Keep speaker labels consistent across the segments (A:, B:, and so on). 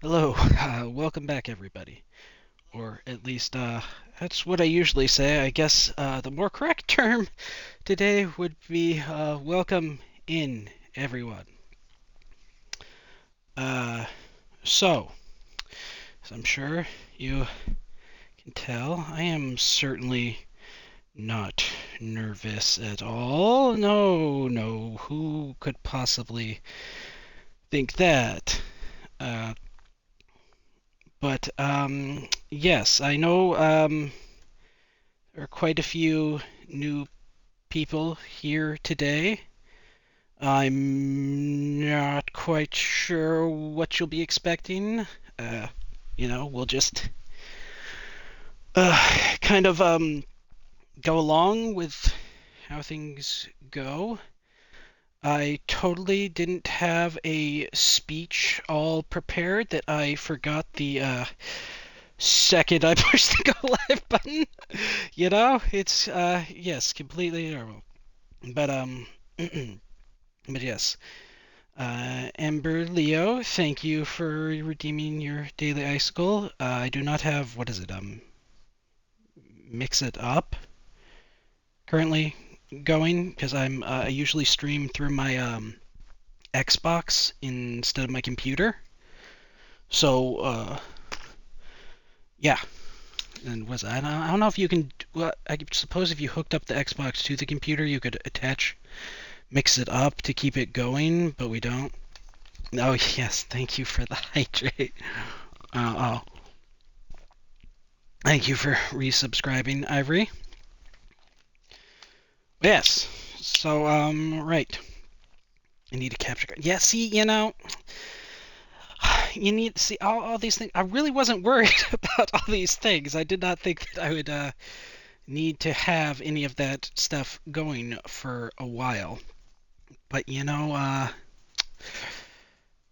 A: Hello, welcome back, everybody. Or at least, that's what I usually say. I guess the more correct term today would be welcome in, everyone. Uh, so, as I'm sure you can tell, I am certainly not nervous at all. No, no, who could possibly think that? Uh, but yes, I know there are quite a few new people here today. I'm not quite sure what you'll be expecting. Uh, we'll just kind of go along with how things go. I totally didn't have a speech all prepared that I forgot the second I pushed the go live button. It's yes, completely normal. But but yes. Ember Leo, thank you for redeeming your daily icicle. I do not have, what is it, mix it up currently going because I usually stream through my Xbox instead of my computer. So yeah, and was I don't know if you can. Well, I suppose if you hooked up the Xbox to the computer, you could attach mix it up to keep it going, but we don't. Oh yes, thank you for the hydrate. Oh, thank you for resubscribing, Ivory. Yes. So, right. I need a capture card. Yeah, see, you need to see all these things. I really wasn't worried about all these things. I did not think that I would need to have any of that stuff going for a while. But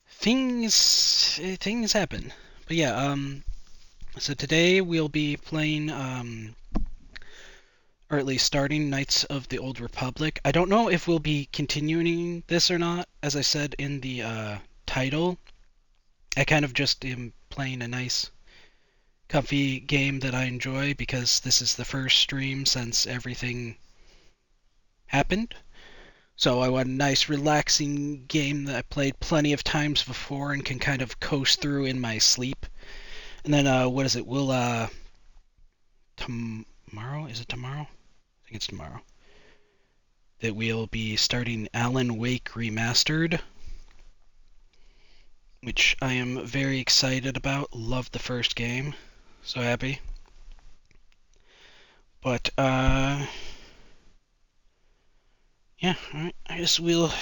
A: things happen. But yeah, so today we'll be playing or at least starting Knights of the Old Republic. I don't know if we'll be continuing this or not. As I said in the title, I kind of just am playing a nice, comfy game that I enjoy because this is the first stream since everything happened. So I want a nice, relaxing game that I played plenty of times before and can kind of coast through in my sleep. And then, what is it? We'll, tomorrow? Is it tomorrow? I think it's tomorrow. That we'll be starting Alan Wake Remastered, which I am very excited about. Love the first game. So happy. But, yeah, alright. I guess we'll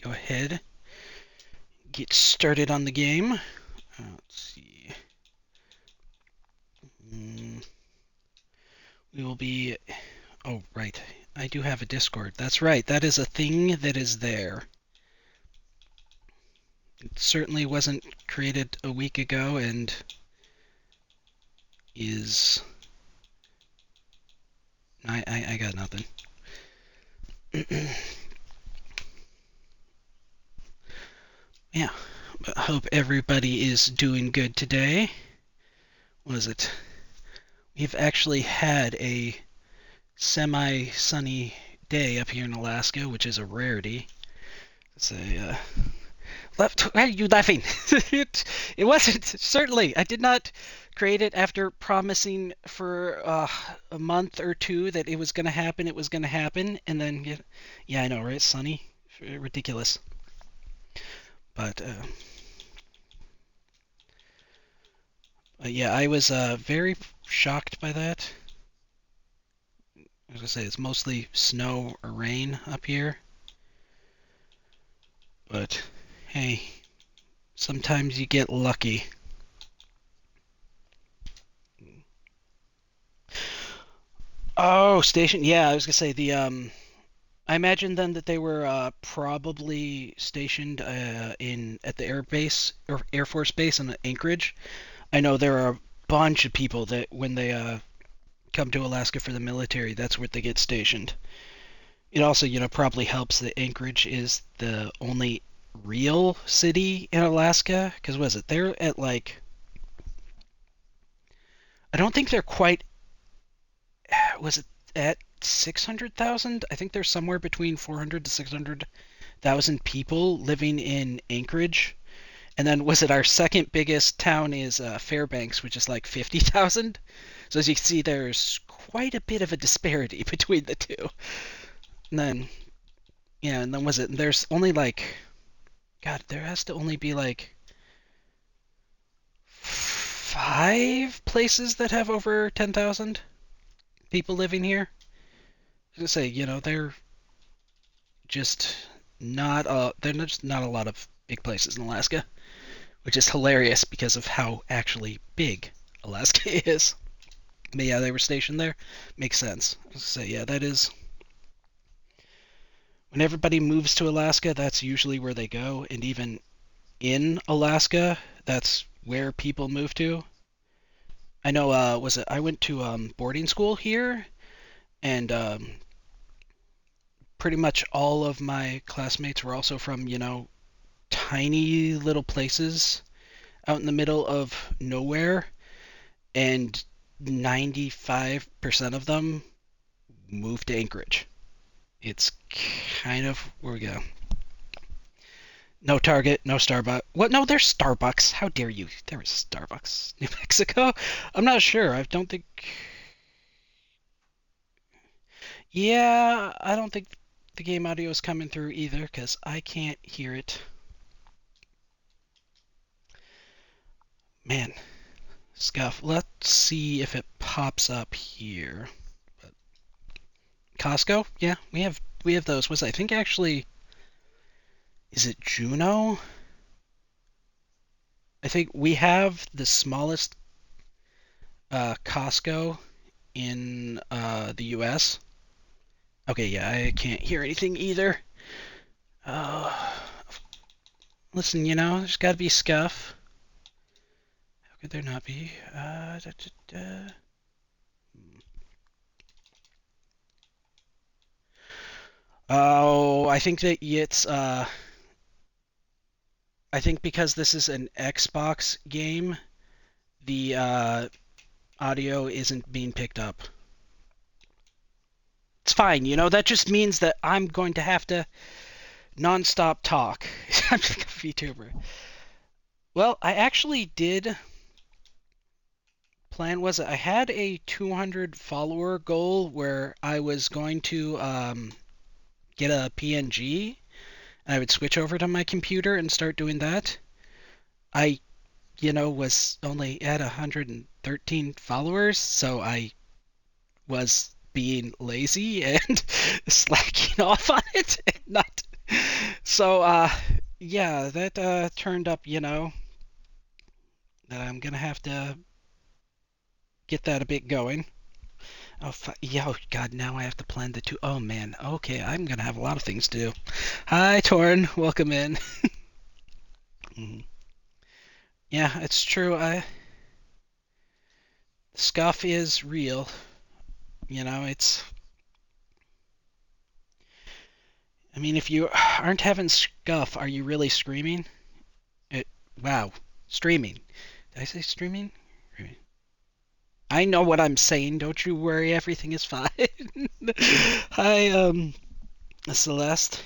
A: go ahead, get started on the game. Let's see. Mm, we will be. Oh, right. I do have a Discord. That's right. That is a thing that is there. It certainly wasn't created a week ago and is. I got nothing. Yeah. But I hope everybody is doing good today. What is it? We've actually had a semi-sunny day up here in Alaska, which is a rarity. It's a Why are you laughing? it wasn't certainly. I did not create it after promising for a month or two that it was going to happen. It was going to happen, and then yeah, I know, right? Sunny, ridiculous. But yeah, I was very shocked by that. I was gonna say it's mostly snow or rain up here, but hey, sometimes you get lucky. Oh, station. Yeah, I was gonna say the I imagine then that they were probably stationed in at the air base or Air Force Base in Anchorage. I know there are a bunch of people that when they come to Alaska for the military, that's where they get stationed. It also, probably helps that Anchorage is the only real city in Alaska? Because was it they're at like I don't think they're quite. Was it at 600,000? I think there's somewhere between 400 to 600,000 people living in Anchorage. And then was it our second biggest town is Fairbanks, which is like 50,000. So as you can see, there's quite a bit of a disparity between the two. And then yeah, and then was it? There's only like God, there has to only be like five places that have over 10,000 people living here. I was gonna say, they're just they're just not a lot of big places in Alaska, which is hilarious because of how actually big Alaska is. But yeah, they were stationed there. Makes sense. I was gonna say, yeah, that is when everybody moves to Alaska, that's usually where they go, and even in Alaska, that's where people move to. I know, was it? I went to boarding school here, and pretty much all of my classmates were also from, tiny little places out in the middle of nowhere, and 95% of them moved to Anchorage. It's kind of where we go. No Target, no Starbucks. What? No, there's Starbucks. How dare you? There is Starbucks. New Mexico? I'm not sure. I don't think. Yeah, I don't think the game audio is coming through either because I can't hear it. Man, Scuff. Let's see if it pops up here. Costco? Yeah, we have those. Was I think actually is it Juno? I think we have the smallest Costco in the U.S. Okay, yeah, I can't hear anything either. Uh, Listen, there's got to be Scuff. How could there not be? Da, da, da. Oh, I think that it's I think because this is an Xbox game, the audio isn't being picked up. It's fine, that just means that I'm going to have to nonstop talk. I'm like a VTuber. Well, I actually did plan was I had a 200 follower goal where I was going to get a PNG. I would switch over to my computer and start doing that. I, was only at 113 followers, so I was being lazy and slacking off on it and not. So, yeah, that turned up, that I'm gonna have to get that a bit going. Oh, yeah, oh, God, now I have to plan the two. Oh, man. Okay, I'm gonna have a lot of things to do. Hi, Torn. Welcome in. Mhm. Yeah, it's true. Scuff is real. It's. I mean, if you aren't having scuff, are you really screaming? It, wow, streaming. Did I say streaming? I know what I'm saying. Don't you worry. Everything is fine. Hi, Celeste.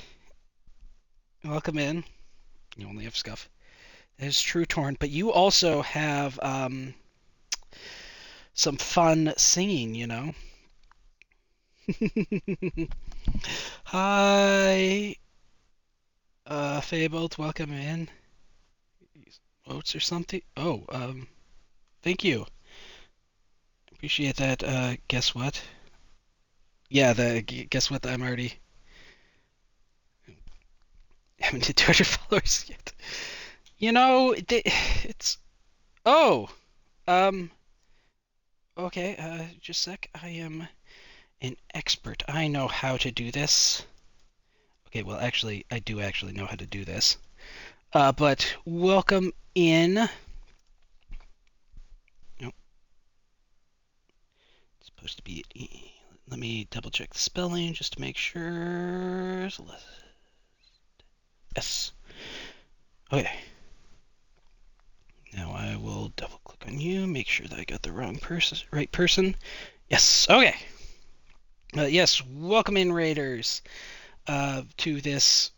A: Welcome in. You only have scuff. That is true, Torn. But you also have some fun singing. Hi, Fabled. Welcome in. Votes or something? Oh, thank you. Appreciate that. Guess what? Yeah, guess what? I'm already haven't hit 200 followers yet. It's oh, um, okay. Just a sec. I am an expert. I know how to do this. Okay, well, actually, I do actually know how to do this. But welcome in. Nope, it's supposed to be. Let me double check the spelling just to make sure. Yes. Okay. Now I will double click on you, make sure that I got the right person. Yes. Okay. Yes. Welcome in, Raiders, to this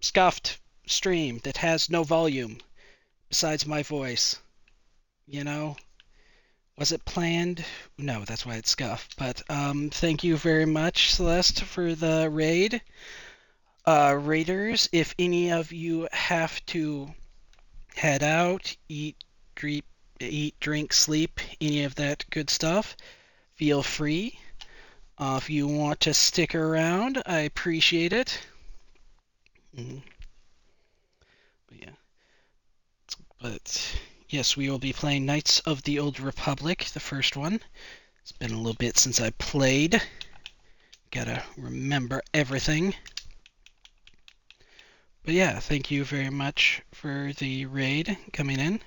A: scuffed stream that has no volume besides my voice. You know, was it planned? No, that's why it's scuffed. But thank you very much, Celeste, for the raid. Raiders, if any of you have to head out, drink, sleep, any of that good stuff, feel free. If you want to stick around, I appreciate it. Mm, but yeah, but yes, we will be playing Knights of the Old Republic, the first one. It's been a little bit since I played. Gotta remember everything. But yeah, thank you very much for the raid coming in.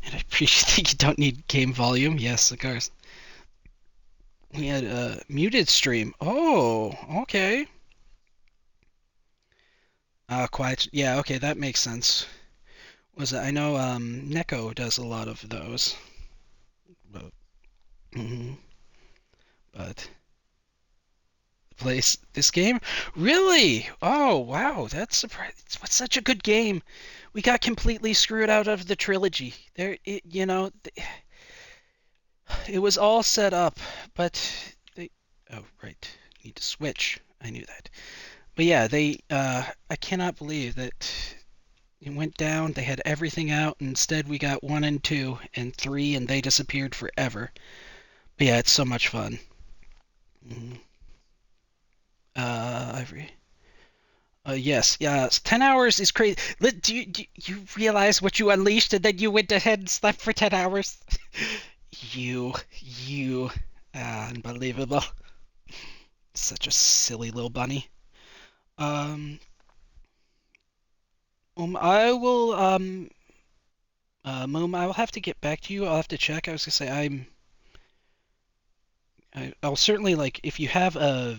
A: And I appreciate that you don't need game volume. Yes, of course. We had a muted stream. Oh, okay. Quiet. Yeah, okay, that makes sense. Was it? I know Neko does a lot of those. But, mhm. But place this game? Really? Oh, wow, that's surprising. It's such a good game. We got completely screwed out of the trilogy. It was all set up, but they. Oh, right. Need to switch. I knew that. But yeah, they. I cannot believe that it went down. They had everything out. Instead, we got one and two and three, and they disappeared forever. But yeah, it's so much fun. Mhm. Ivory. Yes, yes. 10 hours is crazy. Do you realize what you unleashed, and then you went ahead and slept for 10 hours? You. Unbelievable. Such a silly little bunny. Um, I will, Moom, I will have to get back to you. I'll have to check. I was gonna say I'll certainly like if you have a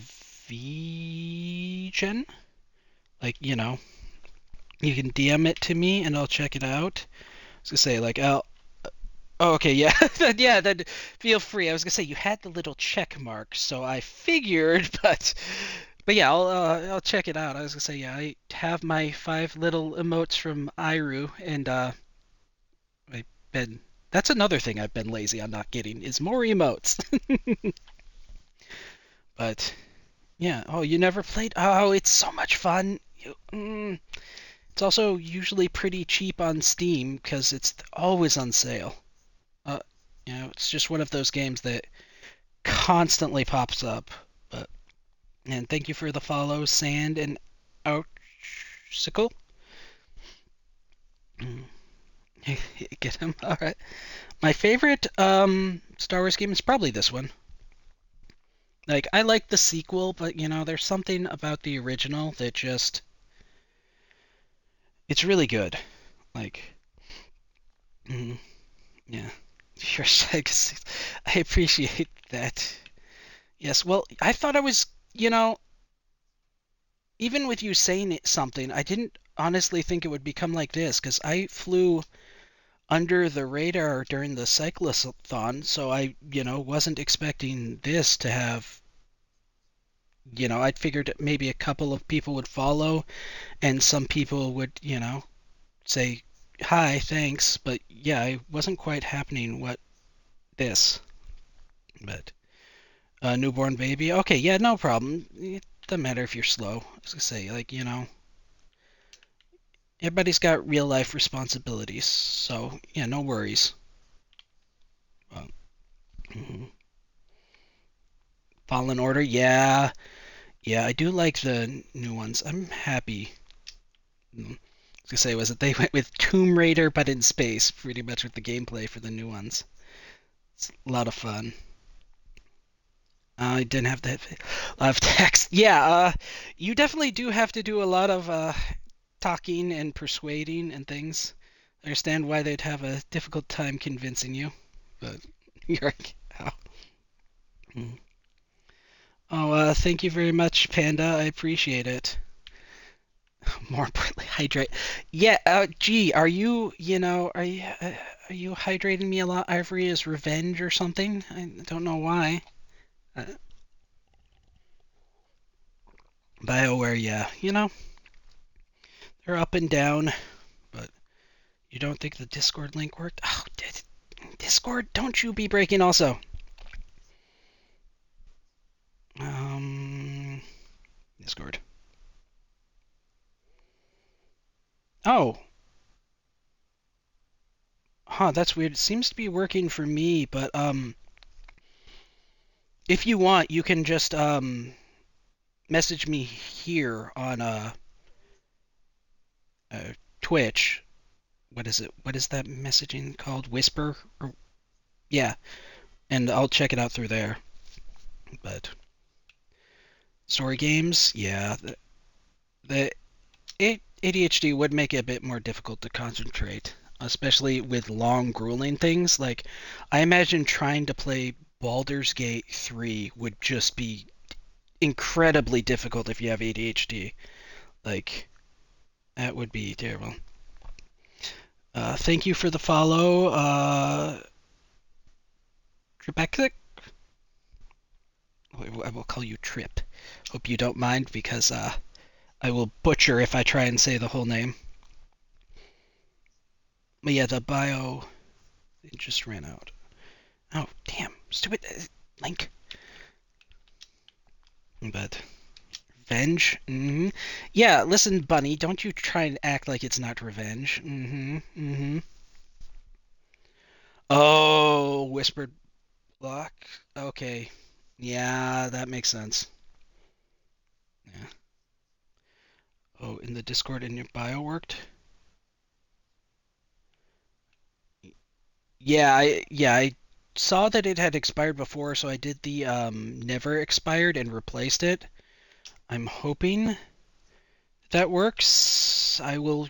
A: VGen, like you can DM it to me and I'll check it out. I was gonna say like I'll. Oh, okay, yeah, yeah. Then feel free. I was gonna say you had the little check mark, so I figured, but yeah, I'll check it out. I was gonna say yeah, I have my five little emotes from Iru, and I've been. That's another thing I've been lazy on not getting is more emotes. But yeah, oh, you never played? Oh, it's so much fun. It's also usually pretty cheap on Steam because it's always on sale. Uh, it's just one of those games that constantly pops up. But and thank you for the follow, Sand and Outsicle. Get him. All right. My favorite Star Wars game is probably this one. Like I like the sequel, but there's something about the original that just it's really good. Like, mm, yeah. Your I appreciate that. Yes. Well, I thought I was, you know, even with you saying something, I didn't honestly think it would become like this because I flew under the radar during the cyclothon, so I, wasn't expecting this to have, I'd figured maybe a couple of people would follow and some people would, say hi, thanks, but yeah, I wasn't quite happening what this, but newborn baby. Okay, yeah, no problem. It doesn't matter if you're slow. I was gonna say, like, everybody's got real life responsibilities, so yeah, no worries. Uh, mhm. Fallen Order, yeah, yeah, I do like the new ones. I'm happy. I was gonna say, was it they went with Tomb Raider but in space, pretty much with the gameplay for the new ones. It's a lot of fun. I didn't have that a lot of text. Yeah, you definitely do have to do a lot of talking and persuading and things. I understand why they'd have a difficult time convincing you, but you're. Oh, thank you very much, Panda. I appreciate it. More importantly, Hydrate. Yeah. Gee, are you hydrating me a lot, Ivory, as revenge or something? I don't know why. Uh, BioWare, yeah. They're up and down, but you don't think the Discord link worked? Oh, Discord, don't you be breaking also. Um, Discord. Oh, huh, that's weird. It seems to be working for me, but if you want, you can just message me here on Twitch. What is it? What is that messaging called? Whisper? Or yeah, and I'll check it out through there. But story games, yeah, the ADHD would make it a bit more difficult to concentrate, especially with long, grueling things. Like, I imagine trying to play Baldur's Gate 3 would just be incredibly difficult if you have ADHD. Like, that would be terrible. Thank you for the follow, Rebecca. I will call you Trip. Hope you don't mind because I will butcher if I try and say the whole name. But yeah, the bio it just ran out. Oh, damn. Stupid link. But revenge? Yeah, listen, Bunny, don't you try and act like it's not revenge. Oh, whispered block. Okay. Yeah, that makes sense. Yeah. Oh, in the Discord in your bio worked? Yeah, I saw that it had expired before, so I did the never expired and replaced it. I'm hoping that works. I will,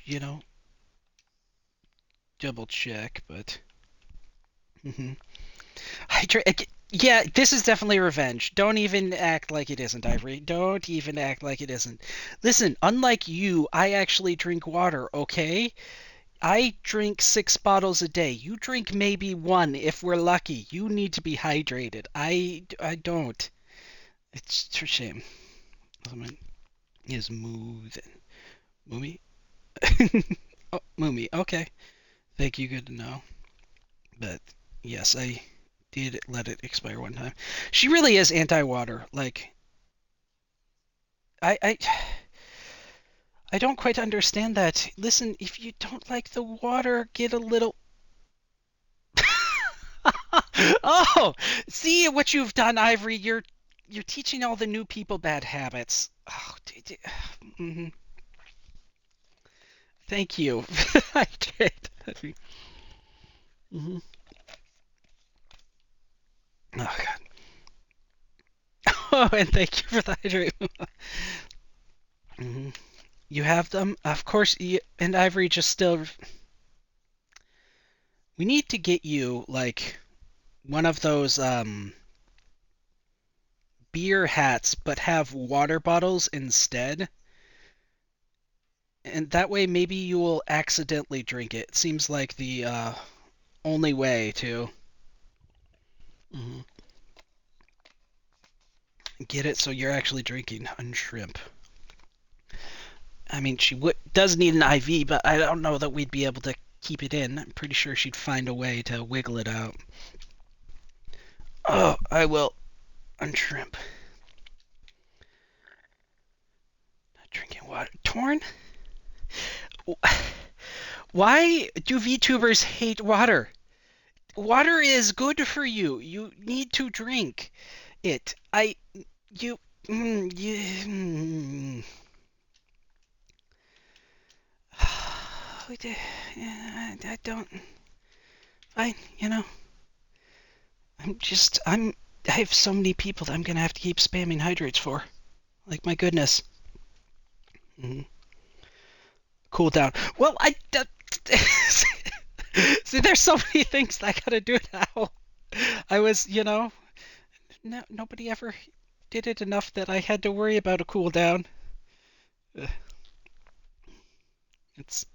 A: double check, but hmm yeah, this is definitely revenge. Don't even act like it isn't, Ivory. Don't even act like it isn't. Listen, unlike you, I actually drink water, okay? I drink 6 bottles a day. You drink maybe one if we're lucky. You need to be hydrated. I don't. It's a shame. Someone is moving. Moomy? Oh, Moomy. Okay. Thank you. Good to know. But yes, I did let it expire one time. She really is anti-water. Like I I don't quite understand that. Listen, if you don't like the water, get a little. Oh, see what you've done, Ivory. You're teaching all the new people bad habits. Oh, mhm. Thank you. I did. Mhm. Oh God. Oh, and thank you for the hydrate. Mhm. You have them, of course. And Ivory just still. We need to get you like one of those beer hats, but have water bottles instead. And that way, maybe you will accidentally drink it. It seems like the only way to mhm, get it so you're actually drinking on shrimp. I mean, she does need an IV, but I don't know that we'd be able to keep it in. I'm pretty sure she'd find a way to wiggle it out. Oh, I will on shrimp. Not drinking water. Torn? Why do VTubers hate water? Water is good for you. You need to drink it. You, you, I don't, I, you know, I have so many people that I'm gonna have to keep spamming hydrates for. Like, my goodness. Mm, cool down. Well, see, there's so many things that I gotta do now. I was, no, nobody ever did it enough that I had to worry about a cooldown. It's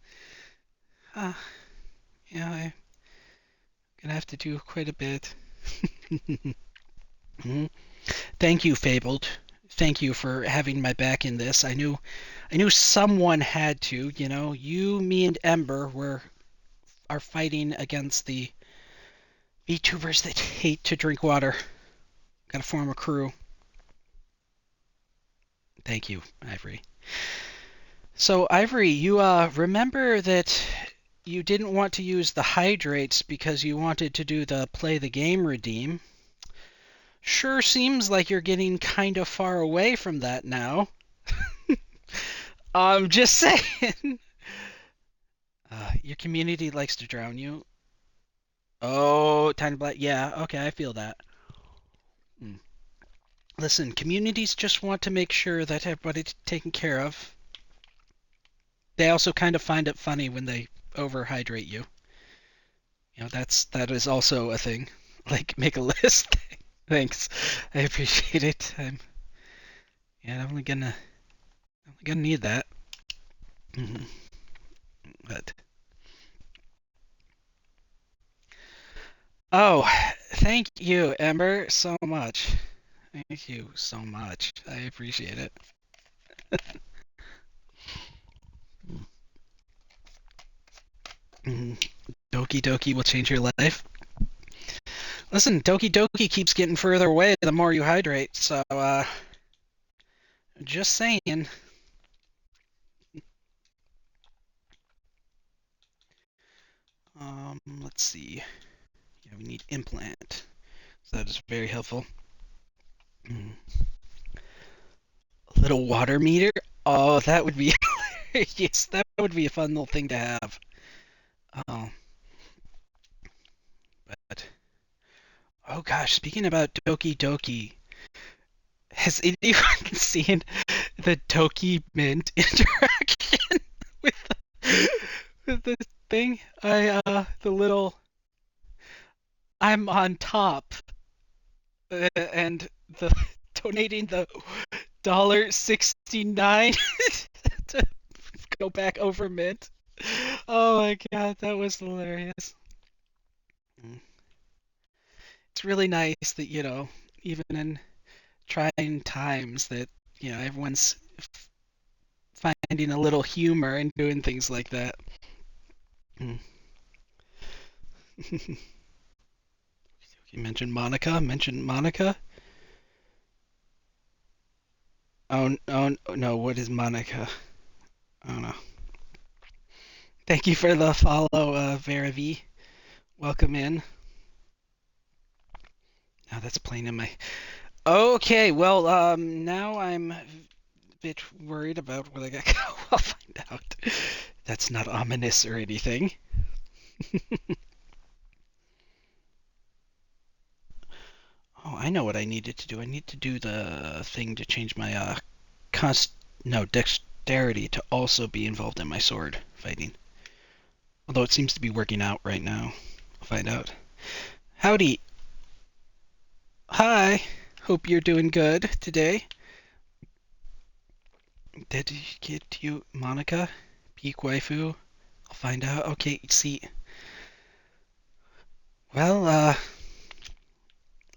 A: uh, yeah, I'm gonna have to do quite a bit. Mhm. Thank you, Fabled. Thank you for having my back in this. I knew someone had to. You, me, and Ember are fighting against the VTubers that hate to drink water. Got to form a crew. Thank you, Ivory. So, Ivory, you remember that you didn't want to use the hydrates because you wanted to do the play the game redeem. Sure seems like you're getting kind of far away from that now. I'm just saying. Your community likes to drown you. Oh, Tiny Black. Yeah, okay, I feel that. Hmm. Listen, communities just want to make sure that everybody's taken care of. They also kind of find it funny when they overhydrate you. That is also a thing. Like make a list. Thanks. I appreciate it. I'm only gonna need that. Mhm. But oh, thank you, Ember, so much. Thank you so much. I appreciate it. Mhm. Doki Doki will change your life. Listen, Doki Doki keeps getting further away the more you hydrate, so just saying. Let's see. Yeah, we need implant. So that is very helpful. Mm. A little water meter. Oh, that would be yes, that would be a fun little thing to have. Oh, but oh gosh, speaking about Doki Doki, has anyone seen the Doki Mint interaction with with this thing? The little I'm on top and the donating the $1.69 to go back over mint. Oh my god, that was hilarious. Mm. It's really nice that, even in trying times that, everyone's finding a little humor and doing things like that. Mm. You mentioned Monica. Mentioned Monica. Oh, no. What is Monica? I don't know. Thank you for the follow, Vera V. Welcome in. Now that's playing in my. Okay, well, now I'm a bit worried about what I got. I'll find out. That's not ominous or anything. Oh, I know what I needed to do. I need to do the thing to change my const no dexterity to also be involved in my sword fighting. Although it seems to be working out right now. I'll find out. Howdy. Hi. Hope you're doing good today. Did you get you Monica? Peak waifu? I'll find out. Okay, see. Well,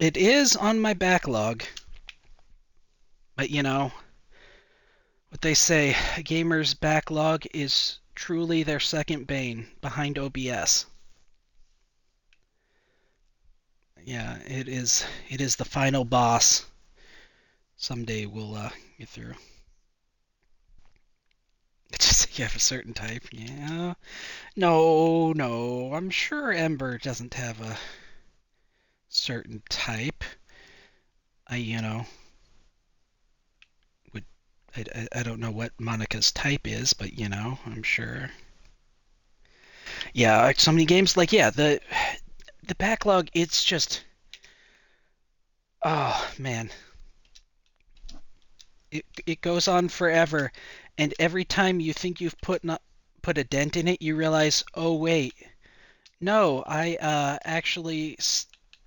A: it is on my backlog. But what they say, a gamer's backlog is truly their second bane behind OBS. Yeah, it is the final boss. Someday we'll get through. It's just you have a certain type. Yeah. No, no. I'm sure Ember doesn't have a certain type. I would I don't know what Monica's type is, but I'm sure. Yeah, so many games like yeah, the backlog it's just oh man. It goes on forever and every time you think you've put a dent in it, you realize, "Oh wait, no, I actually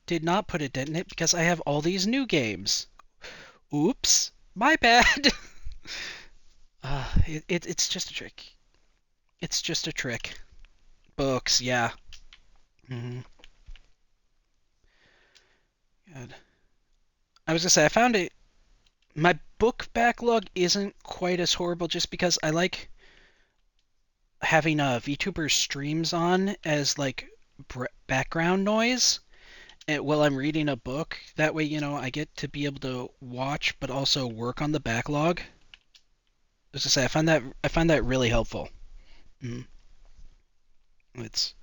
A: did not put a dent in it because I have all these new games. Oops, my bad." It's just a trick. It's just a trick. Books, yeah. Hmm. God. I was gonna say I found it. My book backlog isn't quite as horrible just because I like having VTuber streams on as like background noise while I'm reading a book. That way, I get to be able to watch but also work on the backlog. As I say, I find that really helpful. Mm. It's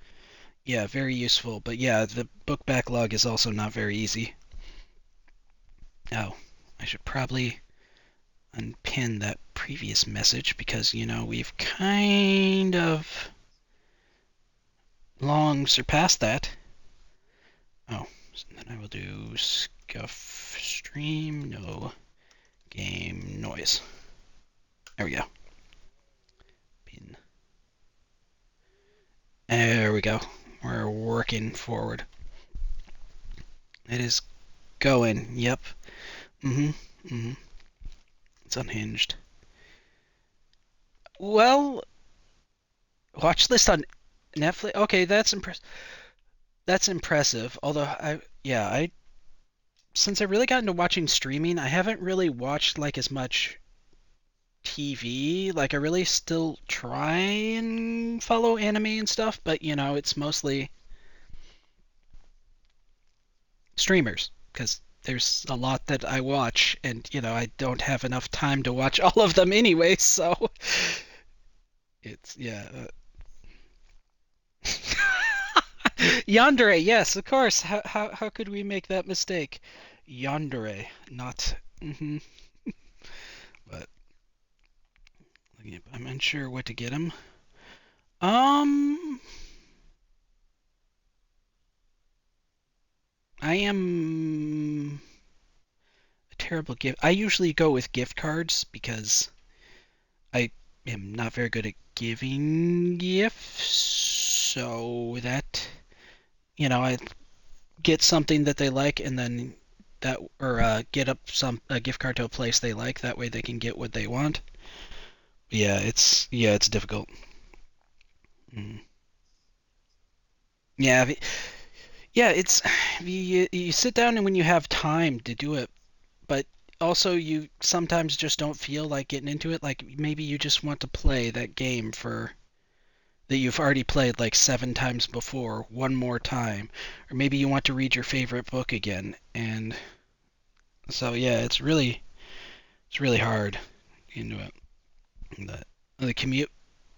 A: yeah, very useful. But yeah, the book backlog is also not very easy. Oh, I should probably unpin that previous message because we've kind of long surpassed that. Oh, so then I will do scuff stream no game noise. There we go. Pin. There we go. We're working forward. It is going. Yep. Mhm. Mhm. It's unhinged. Well, watch list on Netflix. Okay, That's impressive. Although I since I really got into watching streaming, I haven't really watched like as much TV. Like I really still try and follow anime and stuff, but it's mostly streamers because there's a lot that I watch, and I don't have enough time to watch all of them anyway. So it's yeah. Yandere, yes, of course. How could we make that mistake? Yandere, not. But I'm unsure what to get him. Um, I am a terrible gift. I usually go with gift cards because I am not very good at giving gifts. So that, I get something that they like and then that, or get up a gift card to a place they like. That way they can get what they want. Yeah, it's difficult. Mm. Yeah, yeah, it's you sit down and when you have time to do it, but also you sometimes just don't feel like getting into it. Like maybe you just want to play that game for that you've already played like 7 times before one more time, or maybe you want to read your favorite book again. And so yeah, it's really hard into it. The commute,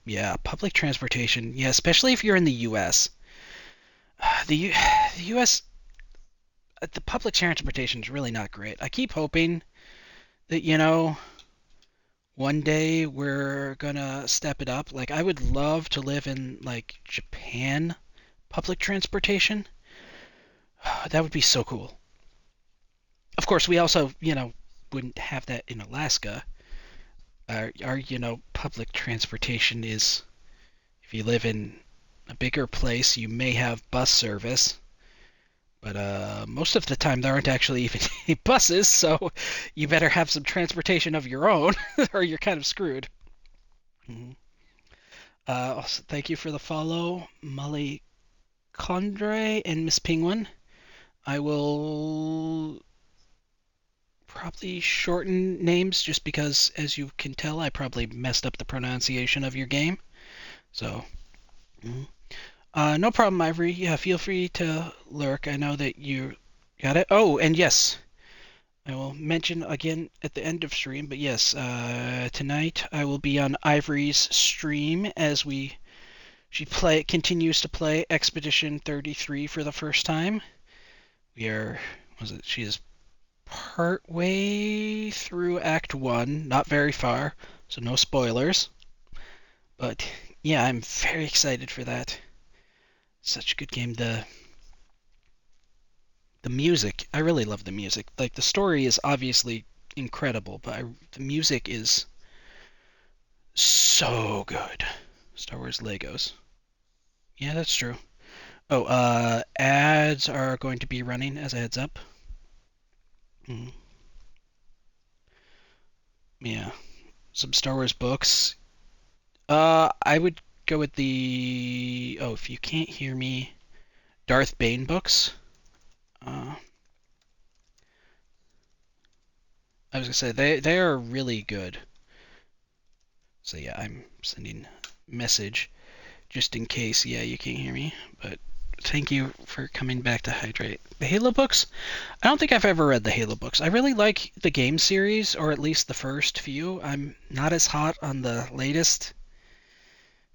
A: yeah, public transportation, yeah, especially if you're in the U.S. The U.S. The public transportation is really not great. I keep hoping that one day we're gonna step it up. Like I would love to live in like Japan public transportation. That would be so cool. Of course, we also, wouldn't have that in Alaska. Our public transportation is if you live in a bigger place, you may have bus service, but most of the time there aren't actually even any buses, so you better have some transportation of your own, or you're kind of screwed. Mhm. Also, thank you for the follow, Molly Condre and Miss Penguin. I will probably shorten names just because, as you can tell, I probably messed up the pronunciation of your game. So, mhm. No problem, Ivory. Yeah, feel free to lurk. I know that you got it. Oh, and yes, I will mention again at the end of stream, but yes, tonight I will be on Ivory's stream as she continues to play Expedition 33 for the first time. We are was it she is part way through Act 1, not very far, so no spoilers. But yeah, I'm very excited for that. Such a good game. The music, I really love the music. Like the story is obviously incredible, but the music is so good. Star Wars Legos. Yeah, that's true. Oh, ads are going to be running as a heads up. Mm, yeah, some Star Wars books. I would go with the, oh, if you can't hear me, Darth Bane books. Uh, I was gonna say they are really good. So yeah, I'm sending message just in case. Yeah, you can't hear me, but thank you for coming back to hydrate. The Halo books. I don't think I've ever read the Halo books. I really like the game series, or at least the first few. I'm not as hot on the latest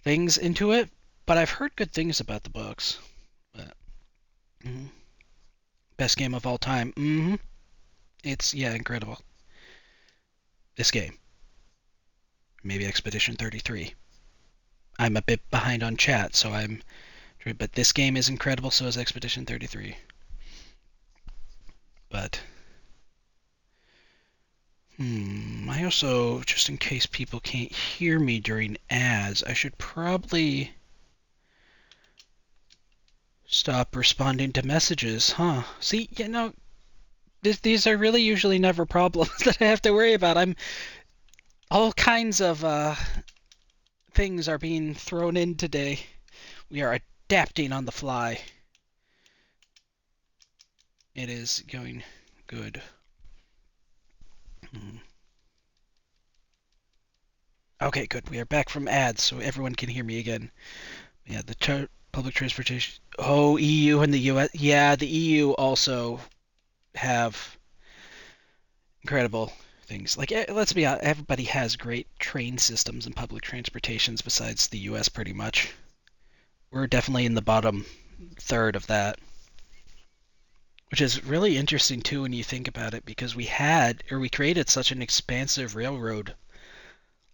A: things into it, but I've heard good things about the books. But, mm, best game of all time. It's yeah, incredible. This game, maybe Expedition 33. I'm a bit behind on chat, so I'm. But this game is incredible. So is Expedition 33. But I also, just in case people can't hear me during ads, I should probably stop responding to messages, huh? See, these are really usually never problems that I have to worry about. I'm all kinds of things are being thrown in today. We are adapting on the fly. It is going good. Hmm. Okay, good. We are back from ads, so everyone can hear me again. Yeah, the public transportation. Oh, EU and the US. Yeah, the EU also have incredible things. Like, let's be honest, everybody has great train systems and public transportations besides the US, pretty much. We're definitely in the bottom third of that, which is really interesting too when you think about it, because we created such an expansive railroad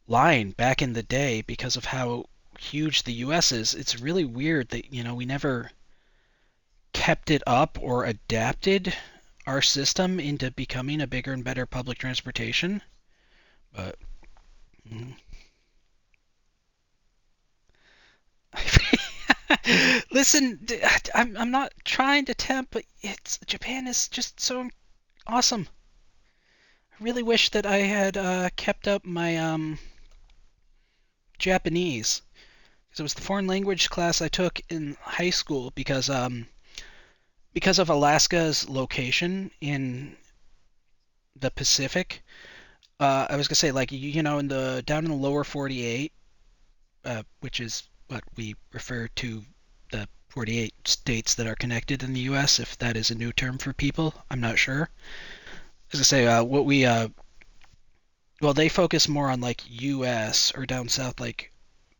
A: line back in the day because of how huge the US is. It's really weird that, we never kept it up or adapted our system into becoming a bigger and better public transportation. But mm. Listen, I'm not trying to tempt, but it's Japan is just so awesome. I really wish that I had kept up my Japanese, because it was the foreign language class I took in high school because of Alaska's location in the Pacific. I was gonna say, like, in the down in the lower 48, which is what we refer to the 48 states that are connected in the U.S. If that is a new term for people, I'm not sure. As I say, what we well, they focus more on like U.S. or down south, like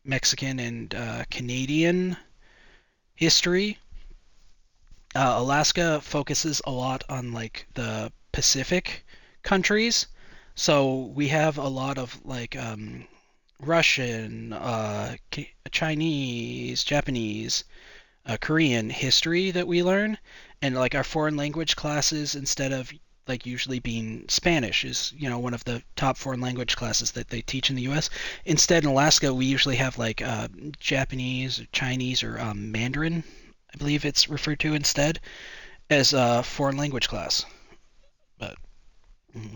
A: Mexican and Canadian history. Alaska focuses a lot on like the Pacific countries, so we have a lot of like Russian, Chinese, Japanese, Korean history that we learn, and like our foreign language classes, instead of like usually being Spanish is one of the top foreign language classes that they teach in the U.S. Instead, in Alaska, we usually have like Japanese, Chinese, or Mandarin, I believe it's referred to instead, as a foreign language class. But mm,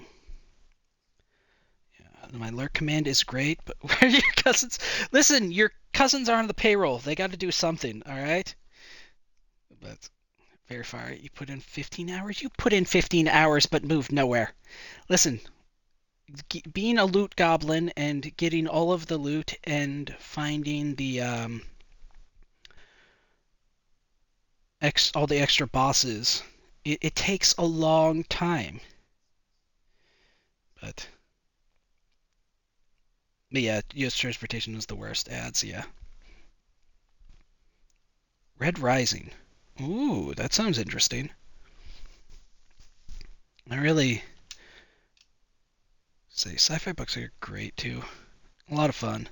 A: yeah, my lurk command is great, but where are your cousins? Listen, your cousins are on the payroll. They got to do something, all right? But verify. You put in 15 hours? You put in 15 hours but moved nowhere. Listen, being a loot goblin and getting all of the loot and finding the all the extra bosses, it takes a long time. But, but yeah, U.S. transportation was the worst ads. Yeah, Red Rising. Ooh, that sounds interesting. I really say sci-fi books are great too. A lot of fun.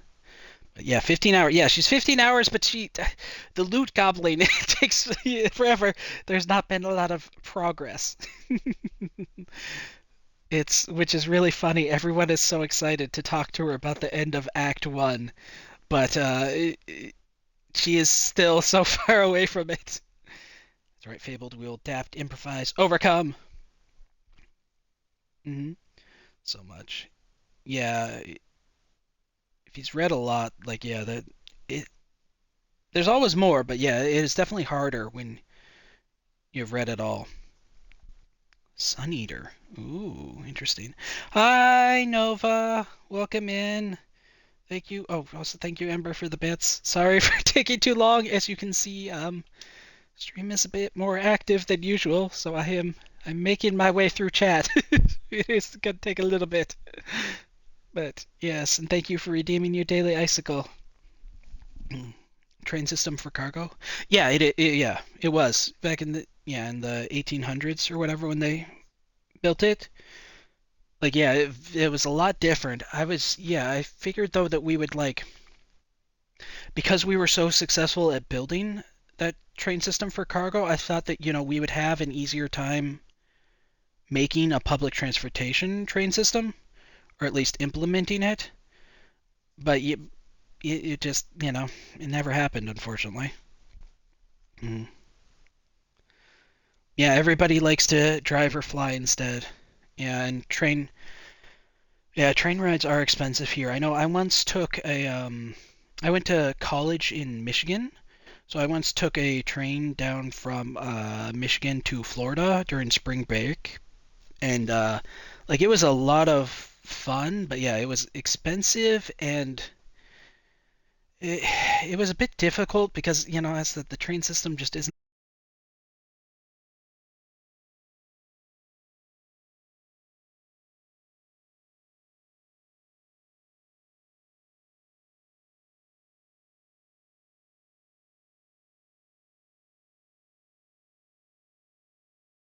A: But yeah, 15 hours. Yeah, she's 15 hours, but the loot gobbling, it takes forever. There's not been a lot of progress. Which is really funny. Everyone is so excited to talk to her about the end of Act One, but she is still so far away from it. That's right, Fabled. We'll adapt, improvise, overcome. hmm So much. Yeah, if he's read a lot, like yeah, that it. There's always more, but yeah, it is definitely harder when you've read it all. Sun Eater. Ooh, interesting. Hi, Nova. Welcome in. Thank you. Oh, also thank you, Ember, for the bits. Sorry for taking too long. As you can see, stream is a bit more active than usual, so I'm making my way through chat. It is gonna take a little bit. But yes, and thank you for redeeming your daily icicle. Train system for cargo. Yeah, yeah, it was back in the 1800s or whatever when they built it. Like yeah, it was a lot different. I figured though that we would like because we were so successful at building that train system for cargo, I thought that we would have an easier time making a public transportation train system or at least implementing it. But it just it never happened, unfortunately. Mm. Yeah, everybody likes to drive or fly instead. Yeah, and train rides are expensive here. I know I once took I went to college in Michigan, so I once took a train down from Michigan to Florida during spring break, and like it was a lot of fun, but yeah, it was expensive and it, it was a bit difficult because as the train system just isn't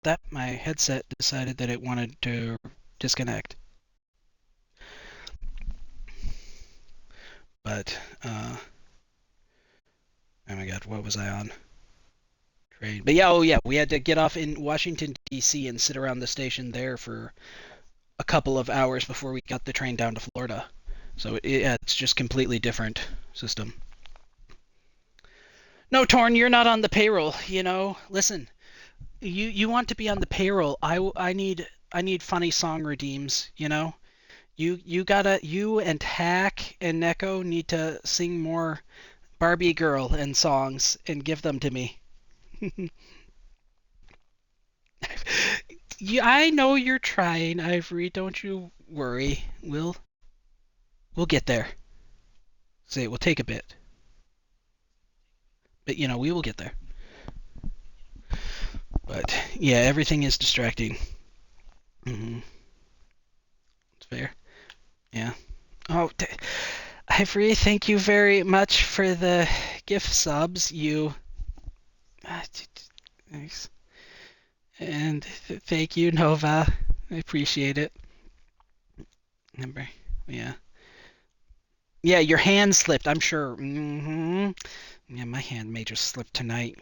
A: that my headset decided that it wanted to disconnect. But oh my God, what was I on? Train. But yeah, oh yeah, we had to get off in Washington D.C. and sit around the station there for a couple of hours before we got the train down to Florida. So yeah, it's just completely different system. No, Torn, you're not on the payroll. Listen, you want to be on the payroll. I need funny song redeems. You and Hack and Neko need to sing more Barbie Girl and songs and give them to me. I know you're trying, Ivory. Don't you worry. We'll get there. Say it will take a bit, but we will get there. But yeah, everything is distracting. Hmm. It's fair. Yeah. Oh, Ivory, thank you very much for the gift subs. Thanks. And thank you, Nova. I appreciate it. Remember, yeah. Yeah, your hand slipped, I'm sure. Yeah, my hand may just slip tonight.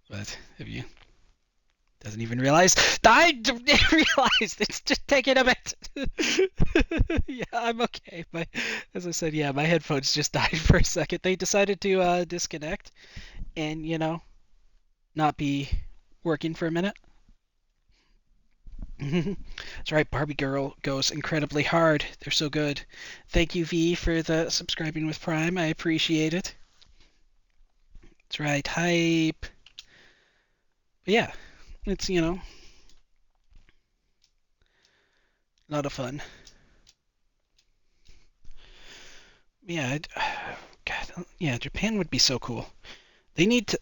A: But have you doesn't even realize. I didn't realize it's just taking a bit. Yeah, I'm okay. As I said, yeah, my headphones just died for a second. They decided to disconnect and not be working for a minute. That's right, Barbie Girl goes incredibly hard. They're so good. Thank you, V, for the subscribing with Prime. I appreciate it. That's right, hype. But yeah, it's a lot of fun. Yeah, God, yeah, Japan would be so cool. They need to.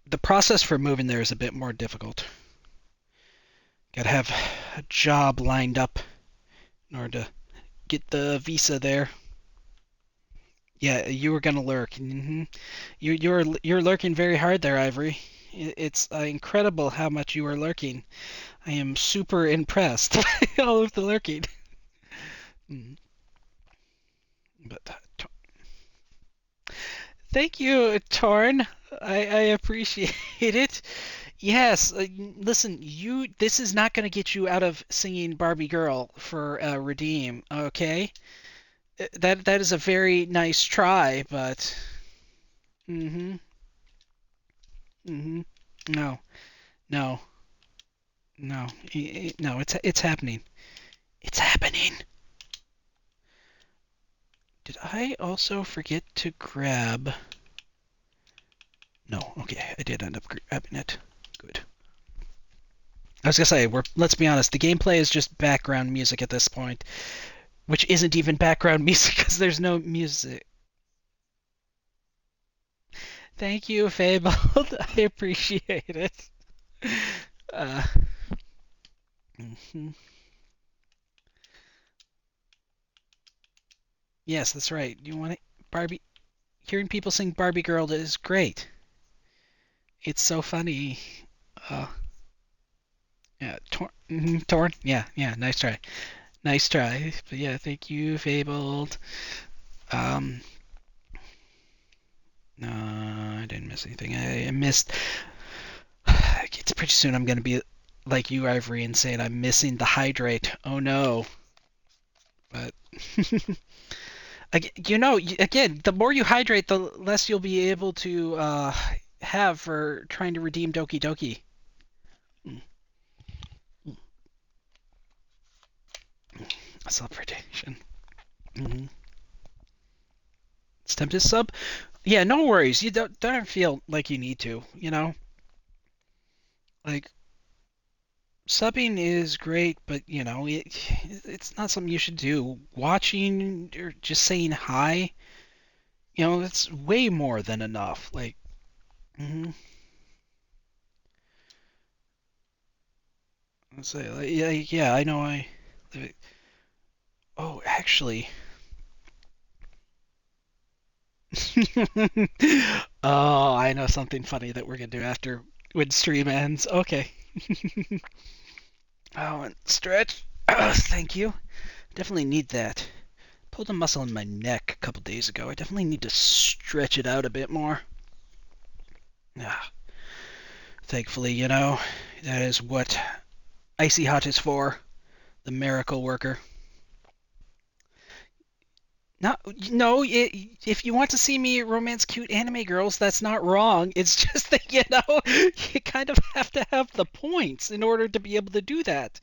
A: The process for moving there is a bit more difficult. Gotta have a job lined up in order to get the visa there. Yeah, you were gonna lurk. You're lurking very hard there, Ivory. It's incredible how much you are lurking. I am super impressed by all of the lurking. Mhm. But thank you, Torn. I appreciate it. Yes, listen, this is not going to get you out of singing Barbie Girl for Redeem, okay? That is a very nice try, but mhm. Mhm. No. No. No. No, it's happening. It's happening. Did I also forget to grab No, okay, I did end up grabbing it. Good. I was gonna say, let's be honest, the gameplay is just background music at this point, which isn't even background music because there's no music. Thank you, Fabled. I appreciate it. Uh, mhm. Yes, that's right. You want it? Barbie. Hearing people sing Barbie Girl is great. It's so funny. Uh, yeah, torn. Yeah, yeah. Nice try. Nice try. But yeah, thank you, Fabled. Um, no, I didn't miss anything. I missed. It's pretty soon. I'm gonna be like you, Ivory, and saying I'm missing the hydrate. Oh no. But again, the more you hydrate, the less you'll be able to have for trying to redeem Doki Doki. Mm, mm, Celebration. Mm-hmm. It's tempted sub. Yeah, no worries. You don't feel like you need to. Like subbing is great, but it's not something you should do. Watching or just saying hi, it's way more than enough. Like, mm-hmm. Let's say, like, yeah, yeah, I know. Oh, actually, oh, I know something funny that we're gonna do after when stream ends. Okay. Oh, and stretch. Thank you. Definitely need that. Pulled a muscle in my neck a couple days ago. I definitely need to stretch it out a bit more. Ah, thankfully, that is what Icy Hot is for. The miracle worker. No, no. If you want to see me romance cute anime girls, that's not wrong. It's just that you kind of have to have the points in order to be able to do that.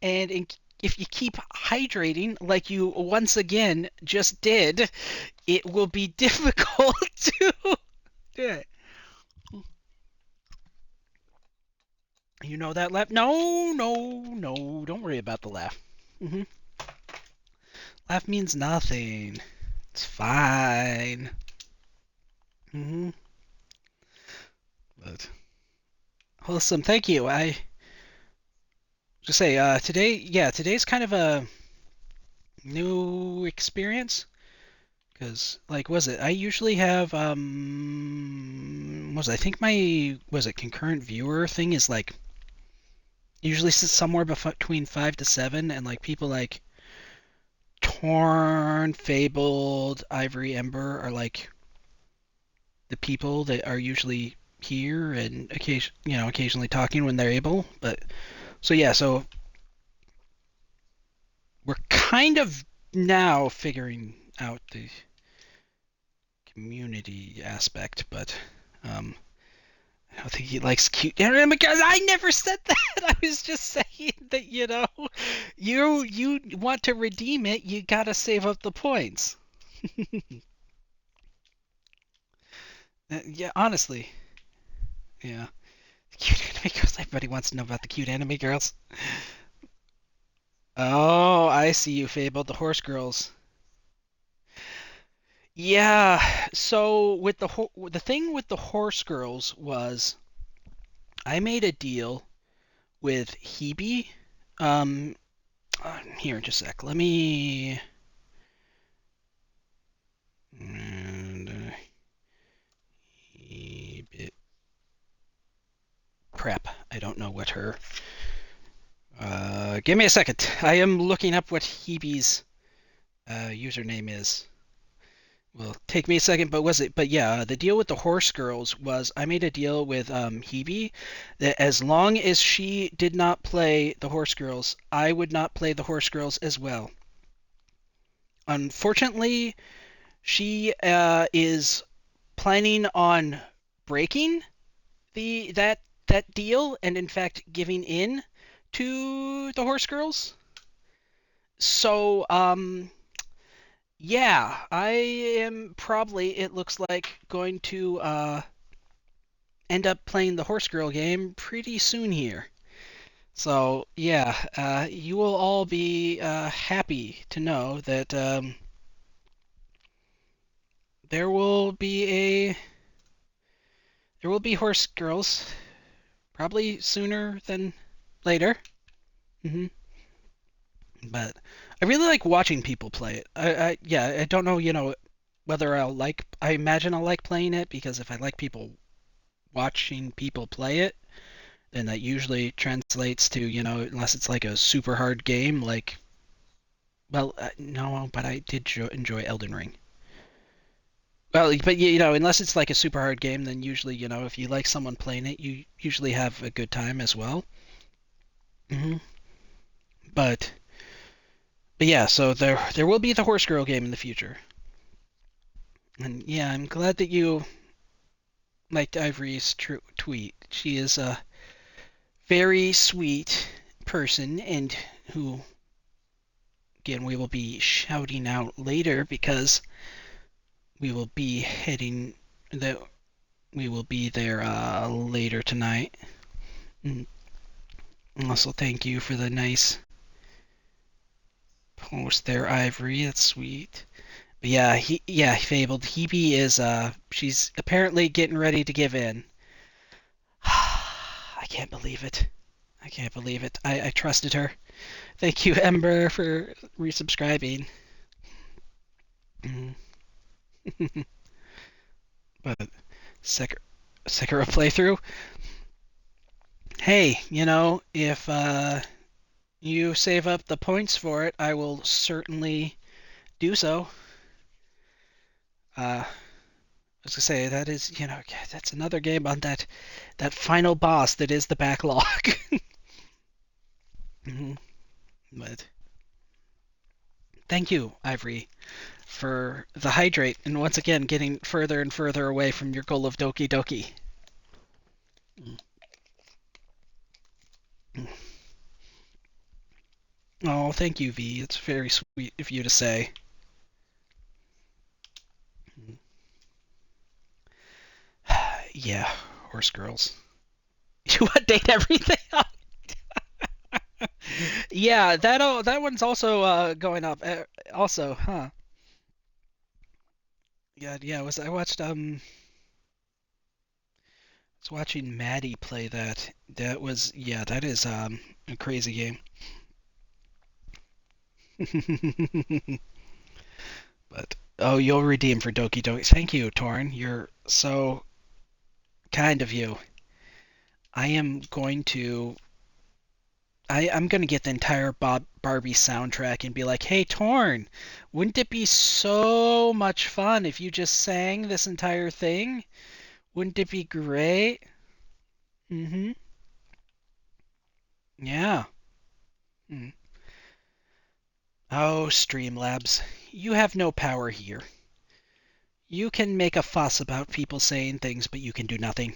A: If you keep hydrating like you once again just did, it will be difficult to do it. You know that laugh? No, no, no. Don't worry about the laugh. Hmm. Laugh means nothing. It's fine. Hmm. But wholesome. Thank you. I just say today's kind of a new experience because like was it? I usually have was I think my was it concurrent viewer thing is like usually somewhere between 5 to 7, and like people like Torn, Fabled, Ivory, Ember are like the people that are usually here and occasionally talking when they're able. But so yeah, so we're kind of now figuring out the community aspect, but um, I don't think he likes cute anime because I never said that. I was just saying that you want to redeem it, you gotta save up the points. Yeah, honestly, yeah. Cute anime girls. Everybody wants to know about the cute anime girls. Oh, I see you, Fable. The horse girls. Yeah. So the thing with the horse girls was I made a deal with Hebe. Um, here, just a sec. Let me. And, Hebe. Crap. I don't know what her. Give me a second. I am looking up what Hebe's username is. Well, take me a second, but was it? But yeah, the deal with the horse girls was I made a deal with Hebe that as long as she did not play the horse girls, I would not play the horse girls as well. Unfortunately, she is planning on breaking that deal and in fact giving in to the horse girls. So yeah, I am probably, it looks like, going to end up playing the Horse Girl game pretty soon here. So yeah, you will all be happy to know that there will be a there will be Horse Girls probably sooner than later. hmm But I really like watching people play it. Yeah, I don't know, whether I imagine I'll like playing it because if I like people watching people play it, then that usually translates to, unless it's like a super hard game, like, well, no, but I did enjoy Elden Ring. Well, but unless it's like a super hard game, then usually, if you like someone playing it, you usually have a good time as well. hmm But yeah, so there will be the Horse Girl game in the future. And yeah, I'm glad that you liked Ivory's tweet. She is a very sweet person, and who, again, we will be shouting out later because we will be heading that we will be there later tonight. And also, thank you for the nice post there, Ivory. That's sweet. But yeah, Fabled. Hebe is she's apparently getting ready to give in. I can't believe it. I can't believe it. I trusted her. Thank you, Ember, for resubscribing. Mm. But Sekiro playthrough. Hey, if you save up the points for it, I will certainly do so. I was gonna say that is, that's another game on that final boss that is the backlog. Mhm. But thank you, Ivory, for the hydrate, and once again getting further and further away from your goal of Doki Doki. Oh, thank you, V. It's very sweet of you to say. Yeah, horse girls. You update everything. Yeah, that one's also going up. Also, huh? Yeah, yeah. I watched was watching Maddie play that. That was yeah. That is a crazy game. But oh, you'll redeem for Doki Doki. Thank you, Torn. You're so kind of you. I am going to. I'm gonna get the entire Barbie soundtrack and be like, "Hey, Torn, wouldn't it be so much fun if you just sang this entire thing? Wouldn't it be great?" Mm-hmm. Yeah. Mm. Oh, Streamlabs, you have no power here. You can make a fuss about people saying things, but you can do nothing.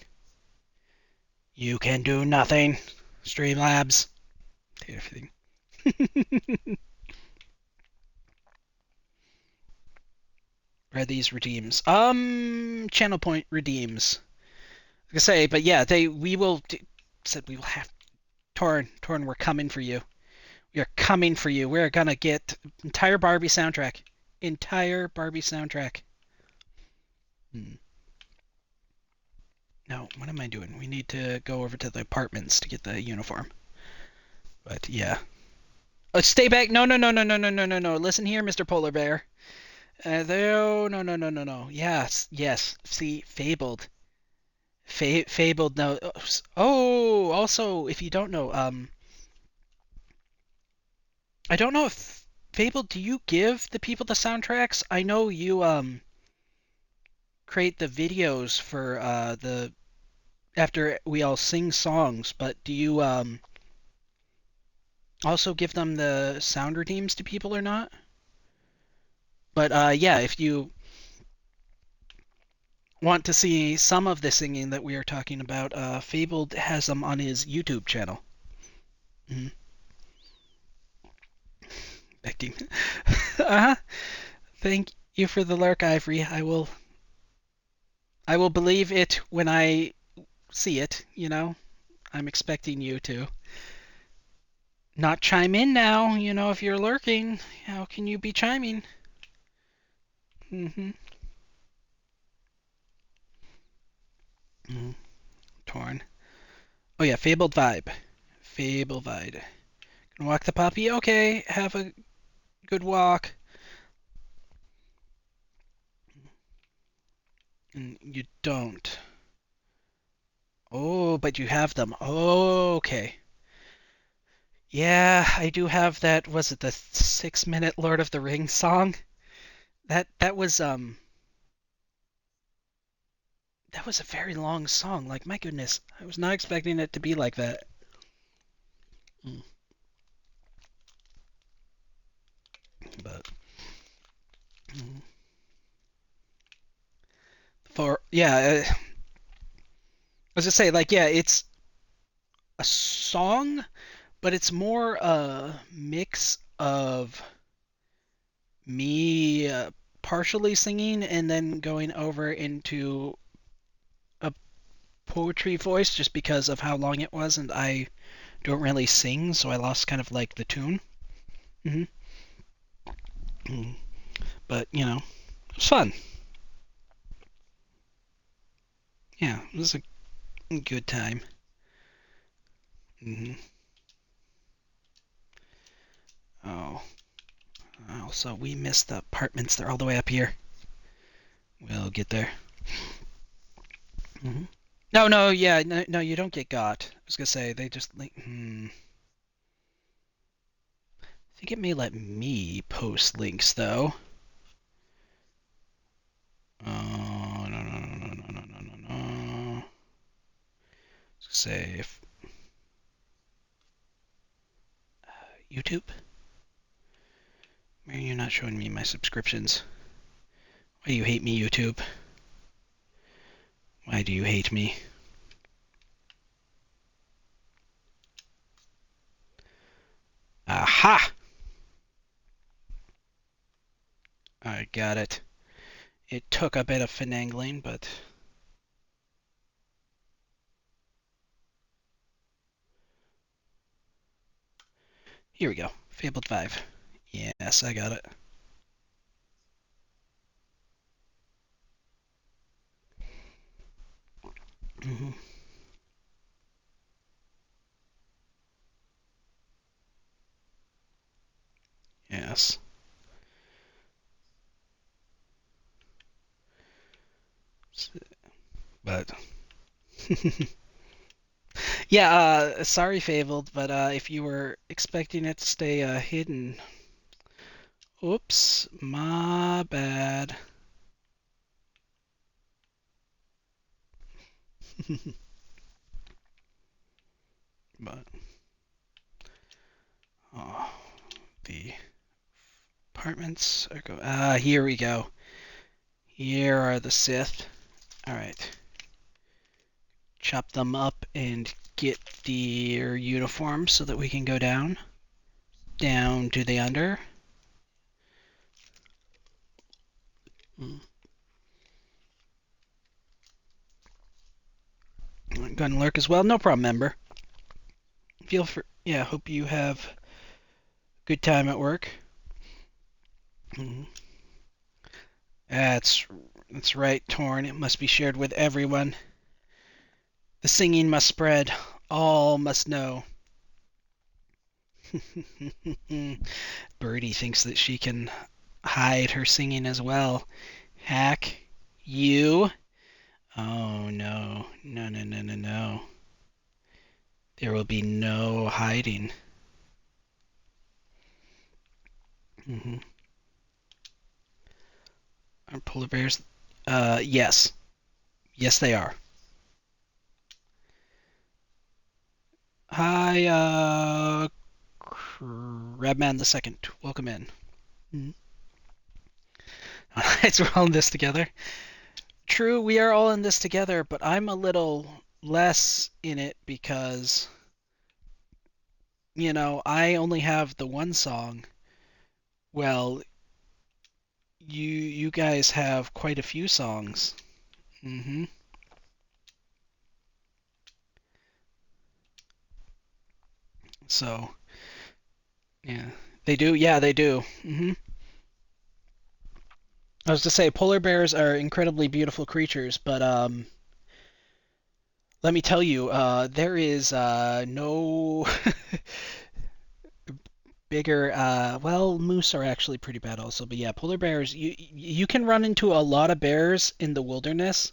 A: You can do nothing. Streamlabs. Everything. Are these redeems? Channel point redeems. Like I say, but yeah, we will said we will have Torn, we're coming for you. We are coming for you. We're gonna get entire Barbie soundtrack. Entire Barbie soundtrack. Hmm. No, what am I doing? We need to go over to the apartments to get the uniform. But yeah. Stay back. No, no, no, no, no, no, no, no, no. Listen here, Mr. Polar Bear. No, no, no, no, no, no. Yes, yes. See, Fabled. Fabled. No. Oh, also, if you don't know, I don't know if Fabled, do you give the people the soundtracks? I know you create the videos for the after we all sing songs, but do you also give them the sound redeems to people or not? But yeah, if you want to see some of the singing that we are talking about, Fabled has them on his YouTube channel. Mm-hmm. Acting. Uh-huh. Thank you for the lurk, Ivory. I will believe it when I see it, I'm expecting you to not chime in now, if you're lurking. How can you be chiming? Mm-hmm. Mm-hmm. Torn. Oh yeah, Fabled Vibe. Fabled Vibe. Gonna walk the puppy? Okay, have a good walk. And you don't. Oh, but you have them. Oh, okay. Yeah, I do have that. Was it the 6 minute Lord of the Rings song? That was a very long song. Like my goodness, I was not expecting it to be like that. Mm, But mm, for yeah, I was to say like yeah, it's a song, but it's more a mix of me partially singing and then going over into a poetry voice just because of how long it was, and I don't really sing, so I lost kind of like the tune. hmm But it was fun. Yeah, it was a good time. hmm Oh, also we missed the apartments. They're all the way up here. We'll get there. hmm No, no, yeah, no, no, you don't get got. I was gonna say they just like. I think it may let me post links though. Oh no no no no no no no no no. Say if YouTube. Why are you not showing me my subscriptions? Why do you hate me, YouTube? Why do you hate me? Aha! I got it. It took a bit of finagling, but here we go. Fabled 5. Yes, I got it. hmm Yes. But yeah, sorry, Fabled, but if you were expecting it to stay hidden, oops, my bad. But oh, the apartments are go. Here we go. Here are the Sith. All right, chop them up and get their uniforms so that we can go down to the under. Mm. Gonna lurk as well. No problem, member. Feel for yeah. Hope you have a good time at work. Mm. That's that's right, Torn. It must be shared with everyone. The singing must spread. All must know. Birdie thinks that she can hide her singing as well. Hack, you? Oh no, no, no, no, no, no. There will be no hiding. hmm Are polar bears? Yes. Yes, they are. Hi, Crabman the Second. Welcome in. Mhm. It's we're all in this together. True, we are all in this together, but I'm a little less in it because, I only have the one song. Well, you guys have quite a few songs. hmm So, yeah. They do? Yeah, they do. I was to say polar bears are incredibly beautiful creatures, but let me tell you, there is no bigger. Well, moose are actually pretty bad also, but yeah, polar bears. You can run into a lot of bears in the wilderness,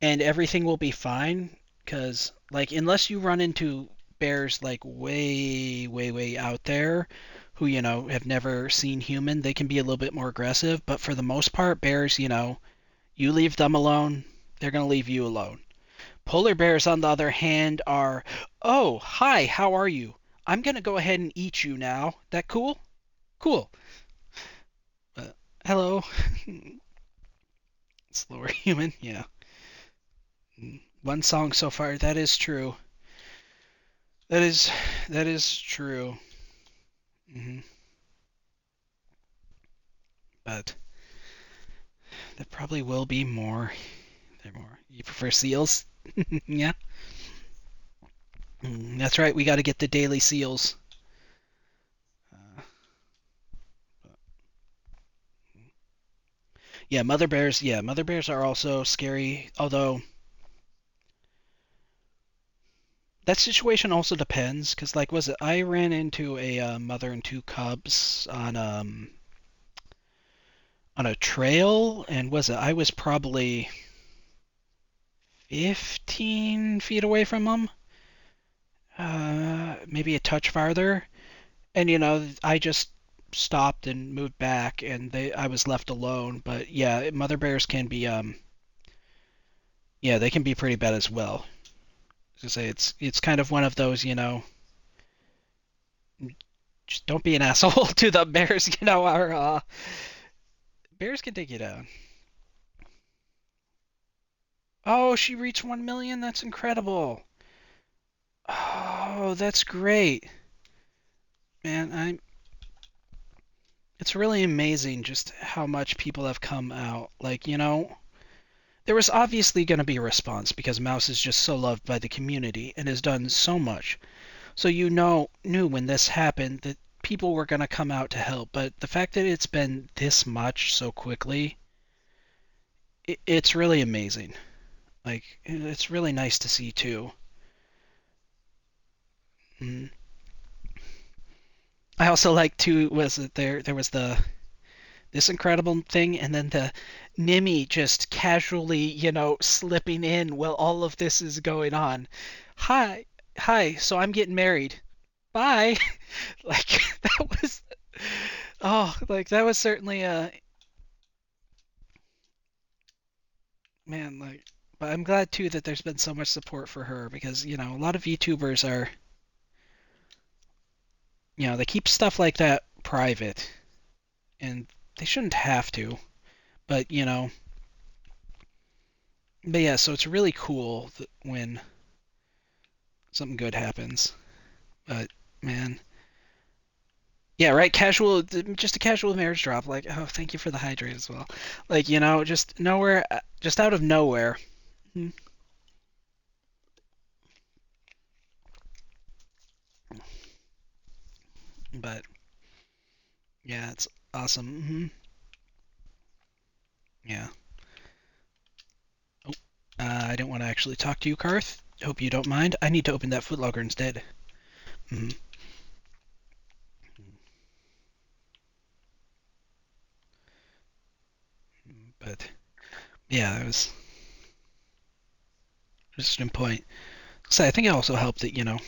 A: and everything will be fine. Cause like unless you run into bears like way, way, way out there, who have never seen human, they can be a little bit more aggressive. But for the most part, bears, you leave them alone, they're gonna leave you alone. Polar bears, on the other hand, are, oh, hi, how are you? I'm gonna go ahead and eat you now. That cool? Cool. Uh, hello. Slower human, yeah. One song so far. That is true. That is that is true. hmm But there probably will be more. There more. You prefer seals? Yeah. That's right. We got to get the daily seals. Uh, yeah, mother bears. Yeah, mother bears are also scary. Although that situation also depends, because like, was it? I ran into a mother and two cubs on a trail, and was it? I was probably 15 feet away from them, maybe a touch farther, and I just stopped and moved back, and I was left alone. But yeah, mother bears can be yeah, they can be pretty bad as well. To say it's kind of one of those, just don't be an asshole to the bears, our bears can take you down. Oh, she reached 1 million. That's incredible. Oh, that's great. Man, it's really amazing just how much people have come out. Like, there was obviously going to be a response because Mouse is just so loved by the community and has done so much. So knew when this happened that people were going to come out to help, but the fact that it's been this much so quickly, it's really amazing. Like it's really nice to see too. Mm. I also like too was that there was the this incredible thing, and then the Nimmy just casually, slipping in while all of this is going on. Hi, hi. So I'm getting married. Bye. Like that was like that was certainly a man like. But I'm glad too that there's been so much support for her because a lot of YouTubers are they keep stuff like that private and they shouldn't have to. But but yeah, so it's really cool that when something good happens. But man, yeah, right. Just a casual marriage drop. Like, oh, thank you for the hydrate as well. Like, just nowhere, just out of nowhere. Hmm. But yeah, it's awesome. Yeah. Oh, I don't want to actually talk to you, Karth. Hope you don't mind. I need to open that footlogger instead. Hmm. But yeah, it was just an point. So I think it also helped that it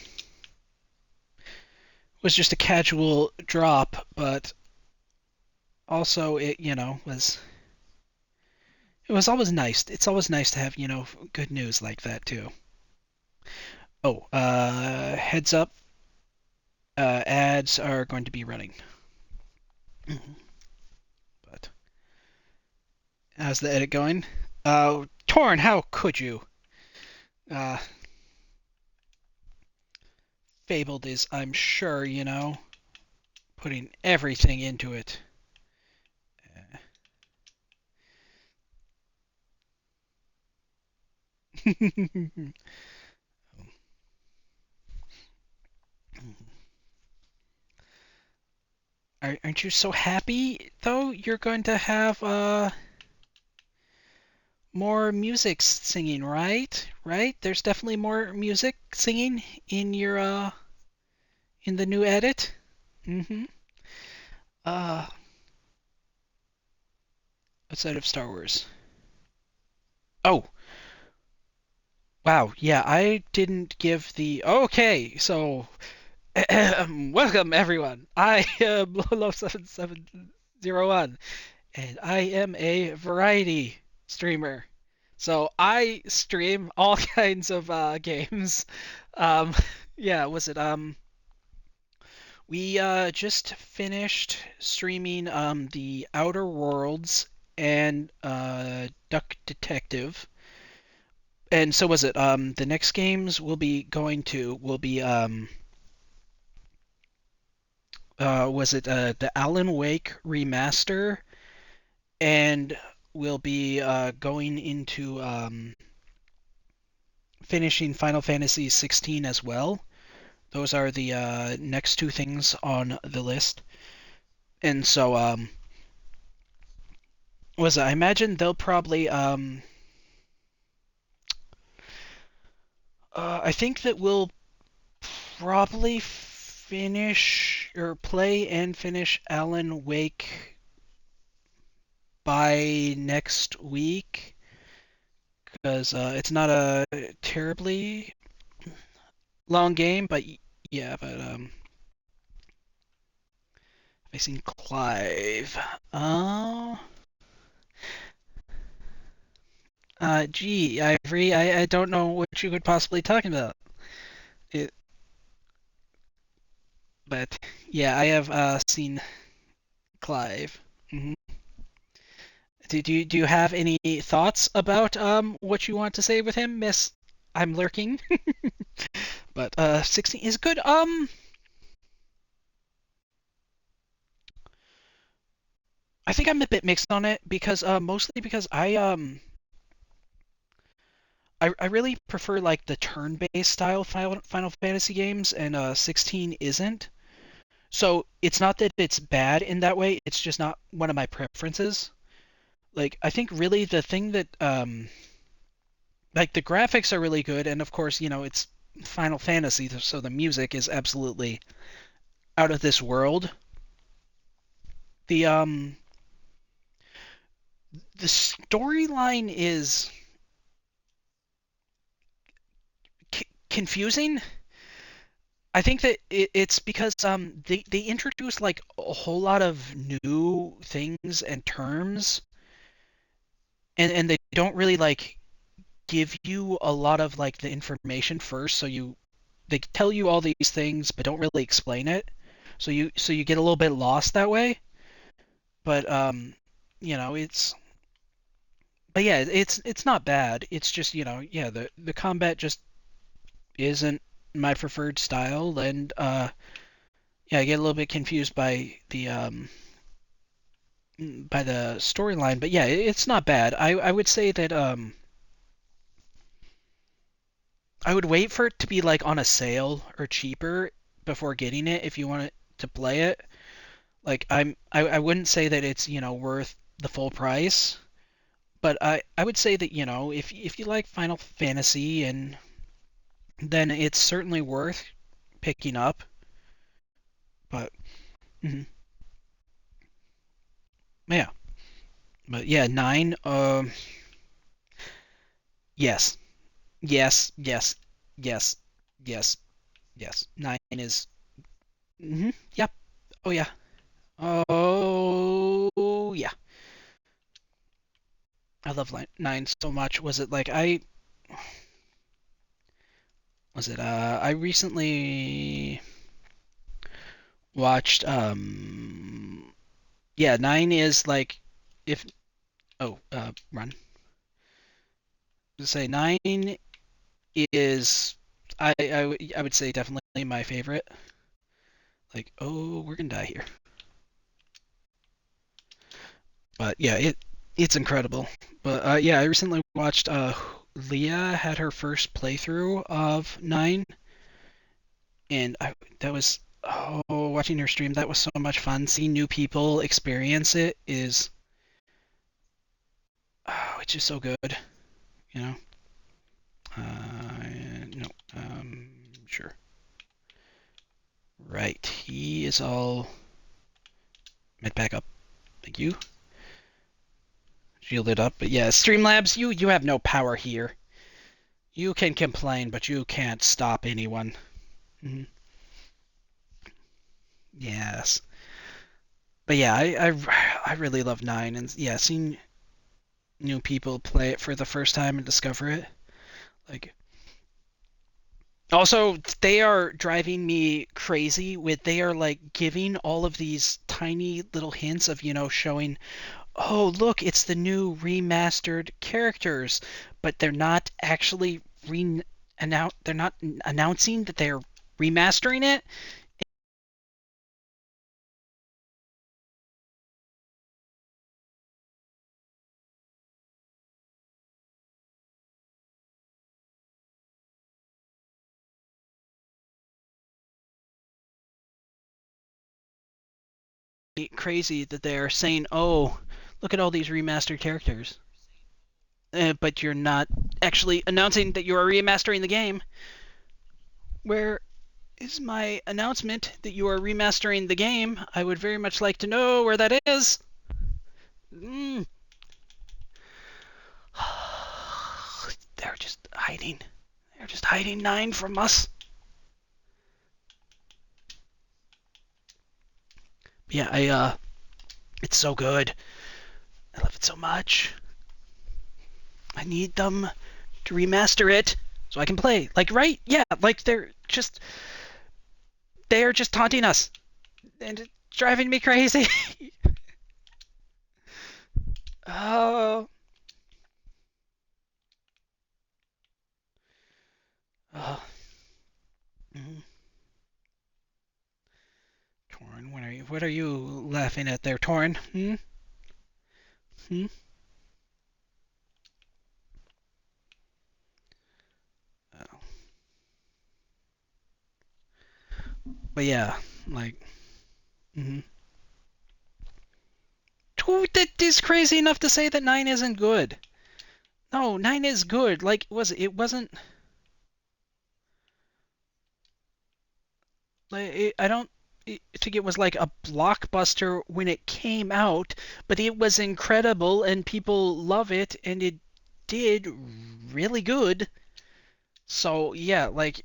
A: was just a casual drop, but also it was always nice. It's always nice to have, good news like that too. Oh, heads up, ads are going to be running. Mhm. But how's the edit going? Torn, how could you? Uh, Fabled is, I'm sure, putting everything into it. Aren't you so happy though? You're going to have more music singing, right? Right? There's definitely more music singing in your in the new edit. Mm-hmm. Uh, outside of Star Wars. Oh, wow. Yeah, I didn't give the. Okay, so welcome everyone. I am Lolo7701, and I am a variety streamer. So I stream all kinds of games. Um, yeah, was it we just finished streaming the Outer Worlds and Duck Detective. And so was it the next games we'll be going to will be was it the Alan Wake remaster, and we'll be going into finishing Final Fantasy 16 as well. Those are the next two things on the list. And so was it, I imagine they'll probably I think that we'll probably finish or play and finish Alan Wake by next week because it's not a terribly long game, but yeah, but facing Clive. Uh, gee, Ivory, I don't know what you could possibly talking about. It, but yeah, I have seen Clive. Hmm. Do you have any thoughts about what you want to say with him, Miss? I'm lurking. But 16 is good. I think I'm a bit mixed on it because mostly because I really prefer like the turn-based style Final Fantasy games, and 16 isn't. So it's not that it's bad in that way. It's just not one of my preferences. Like I think really the thing that like the graphics are really good, and of course it's Final Fantasy, so the music is absolutely out of this world. The the storyline is confusing. I think that it's because they introduce like a whole lot of new things and terms, and they don't really like give you a lot of like the information first, so they tell you all these things but don't really explain it. So you get a little bit lost that way. But it's but yeah, it's not bad. It's just, yeah, the combat just isn't my preferred style, and yeah, I get a little bit confused by the storyline, but yeah, it's not bad. I would say that I would wait for it to be like on a sale or cheaper before getting it if you want to play it. Like I wouldn't say that it's, worth the full price, but I would say that, if you like Final Fantasy, and then it's certainly worth picking up. But mhm, yeah, but yeah, 9 yes. Yes, yes, yes, yes, yes. 9 is yep. Oh yeah. Oh yeah. I love 9 so much. Was it like I recently watched yeah, 9 is like if oh run. To say 9 is I would say definitely my favorite. Like, oh, we're gonna die here. But yeah, it's incredible. But yeah, I recently watched Leah had her first playthrough of 9, and that was, oh watching your stream, that was so much fun. Seeing new people experience it is, oh, it's just so good, you know? No, sure. Right, he is all met back up. Thank you. Shielded up, but yeah, Streamlabs, you have no power here. You can complain, but you can't stop anyone. Mhm. Yes. But yeah, I really love 9, and yeah, seeing new people play it for the first time and discover it, like, also they are driving me crazy with, they are like giving all of these tiny little hints of, showing, oh, look, it's the new remastered characters, but they're not actually they're not announcing that they're remastering it. Crazy that they're saying, oh, look at all these remastered characters, but you're not actually announcing that you are remastering the game. Where is my announcement that you are remastering the game? I would very much like to know where that is. Mm. They're just hiding. They're just hiding 9 from us. Yeah, it's so good. I love it so much. I need them to remaster it so I can play. Like, right? Yeah, like they're just taunting us and it's driving me crazy. Oh, oh. Mm. Torn, what are you laughing at there, Torn? Hmm? Hmm? Oh. But yeah, like, mm-hmm. That is crazy enough to say that 9 isn't good. No, 9 is good. Like, it wasn't like I don't think it was like a blockbuster when it came out, but it was incredible and people love it and it did really good. So yeah, like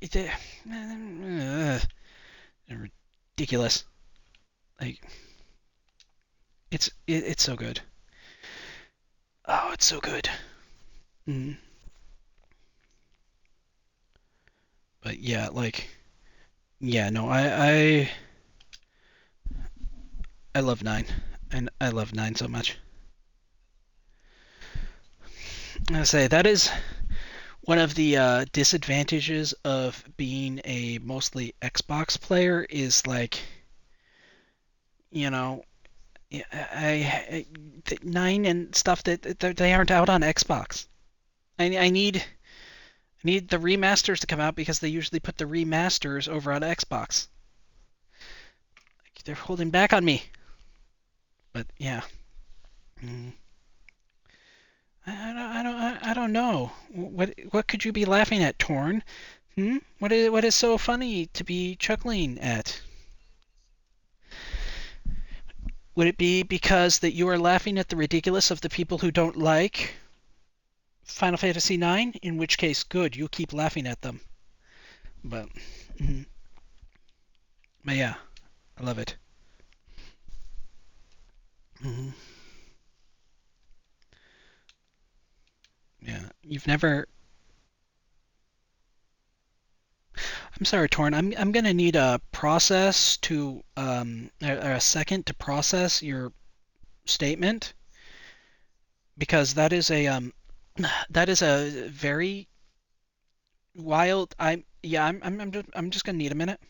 A: ridiculous. Like it's so good. Oh, it's so good. Mm. But yeah, like, yeah, no, I love 9, and I love 9 so much. I say that is one of the disadvantages of being a mostly Xbox player is like, you know, I 9 and stuff that they aren't out on Xbox. I need the remasters to come out because they usually put the remasters over on Xbox. Like, they're holding back on me. But yeah. Mm. I don't know. What could you be laughing at, Torn? Hmm? What is so funny to be chuckling at? Would it be because that you are laughing at the ridiculous of the people who don't like Final Fantasy IX? In which case, good, you keep laughing at them. But, mm, but yeah, I love it. Hmm. Yeah, you've never. I'm sorry, Torn. I'm gonna need a process to a second to process your statement because that is a very wild. I'm just gonna need a minute.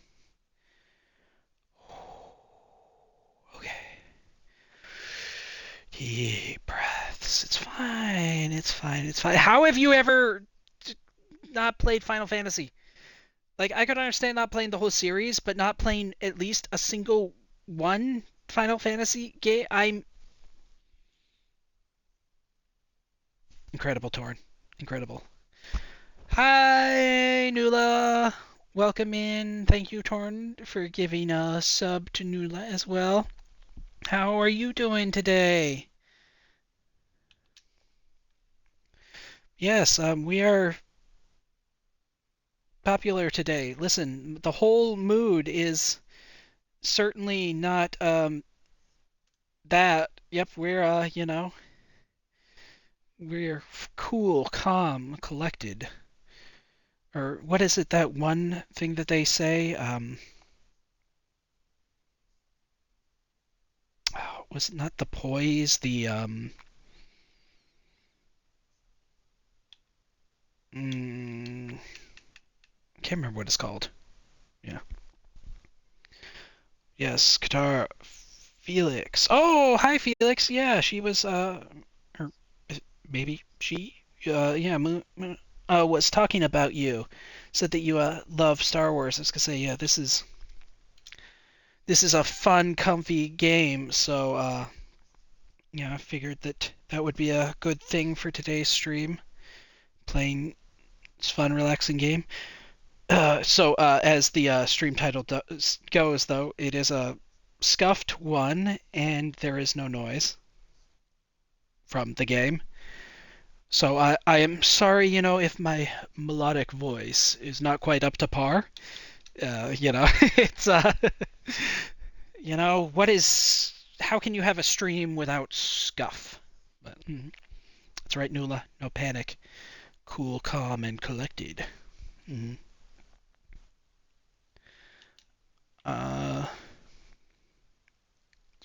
A: Okay. Deep breaths. It's fine. It's fine. It's fine. How have you ever not played Final Fantasy? Like I could understand not playing the whole series, but not playing at least a single one Final Fantasy game. I'm incredible, Torn. Incredible. Hi, Nula. Welcome in. Thank you, Torn, for giving a sub to Nula as well. How are you doing today? Yes, we are popular today. Listen, the whole mood is certainly not that. Yep, we're cool, calm, collected. Or what is it, that one thing that they say? Was it not the poise? Mm, can't remember what it's called. Yeah. Yes, Qatar. Felix. Oh, hi, Felix. Yeah, she was, or maybe she, yeah, was talking about you. Said that you, love Star Wars. I was gonna say, yeah, this is a fun, comfy game. So, yeah, I figured that that would be a good thing for today's stream. Playing this fun, relaxing game. As the stream title goes, though, it is a scuffed one, and there is no noise from the game. So I am sorry, if my melodic voice is not quite up to par. It's what is? How can you have a stream without scuff? But that's right, Nula. No panic. Cool, calm, and collected. Mm. Uh,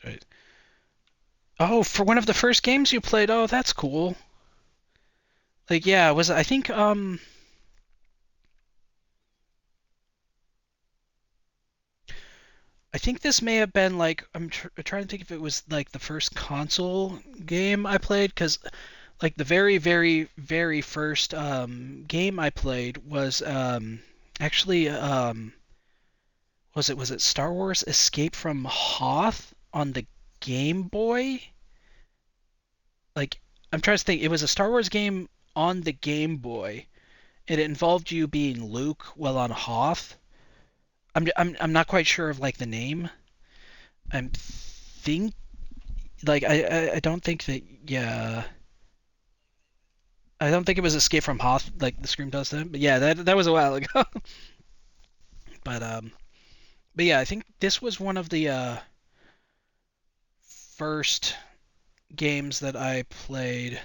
A: right. Oh, for one of the first games you played. Oh, that's cool. Like, yeah, was I think this may have been like trying to think if it was like the first console game I played, because like the very very very first game I played was actually was it Star Wars Escape from Hoth on the Game Boy? Like, I'm trying to think. It was a Star Wars game on the Game Boy, and it involved you being Luke while on Hoth. I'm not quite sure of like the name. I'm think like I don't think that, yeah, I don't think it was Escape from Hoth like the Scream does that. But yeah, that was a while ago. but but yeah, I think this was one of the first games that I played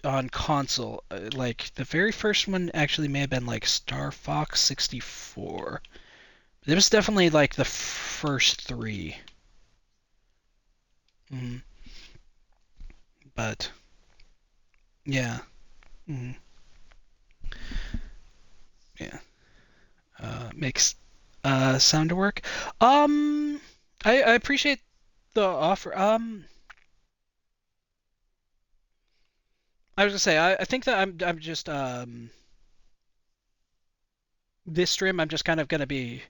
A: on console. Like the very first one actually may have been like Star Fox 64. It was definitely like the first three. Mm, but yeah, mm, yeah, makes sound to work. Um, I appreciate the offer. I was gonna say I think that I'm just this stream I'm just kind of gonna be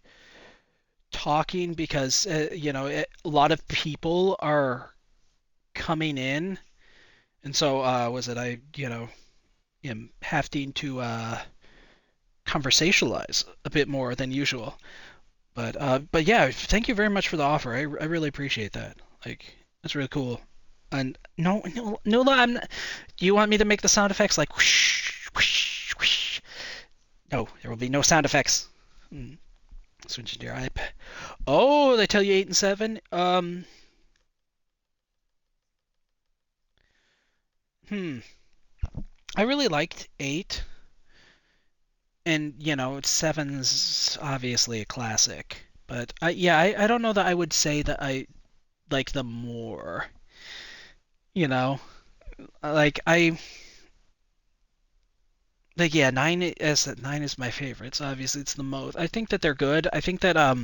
A: talking because a lot of people are coming in, and so was it I am having to conversationalize a bit more than usual. But yeah, thank you very much for the offer. I really appreciate that. Like, that's really cool. And no, Nula, do you want me to make the sound effects like whoosh, whoosh, whoosh? No, there will be no sound effects. Hmm. Switch to your iPad. Oh, they tell you 8 and 7. Hmm. I really liked 8, and seven's obviously a classic. But I don't know that I would say that I like them more. You know, like I like yeah, nine is my favorite. So obviously it's the most. I think that they're good. I think that I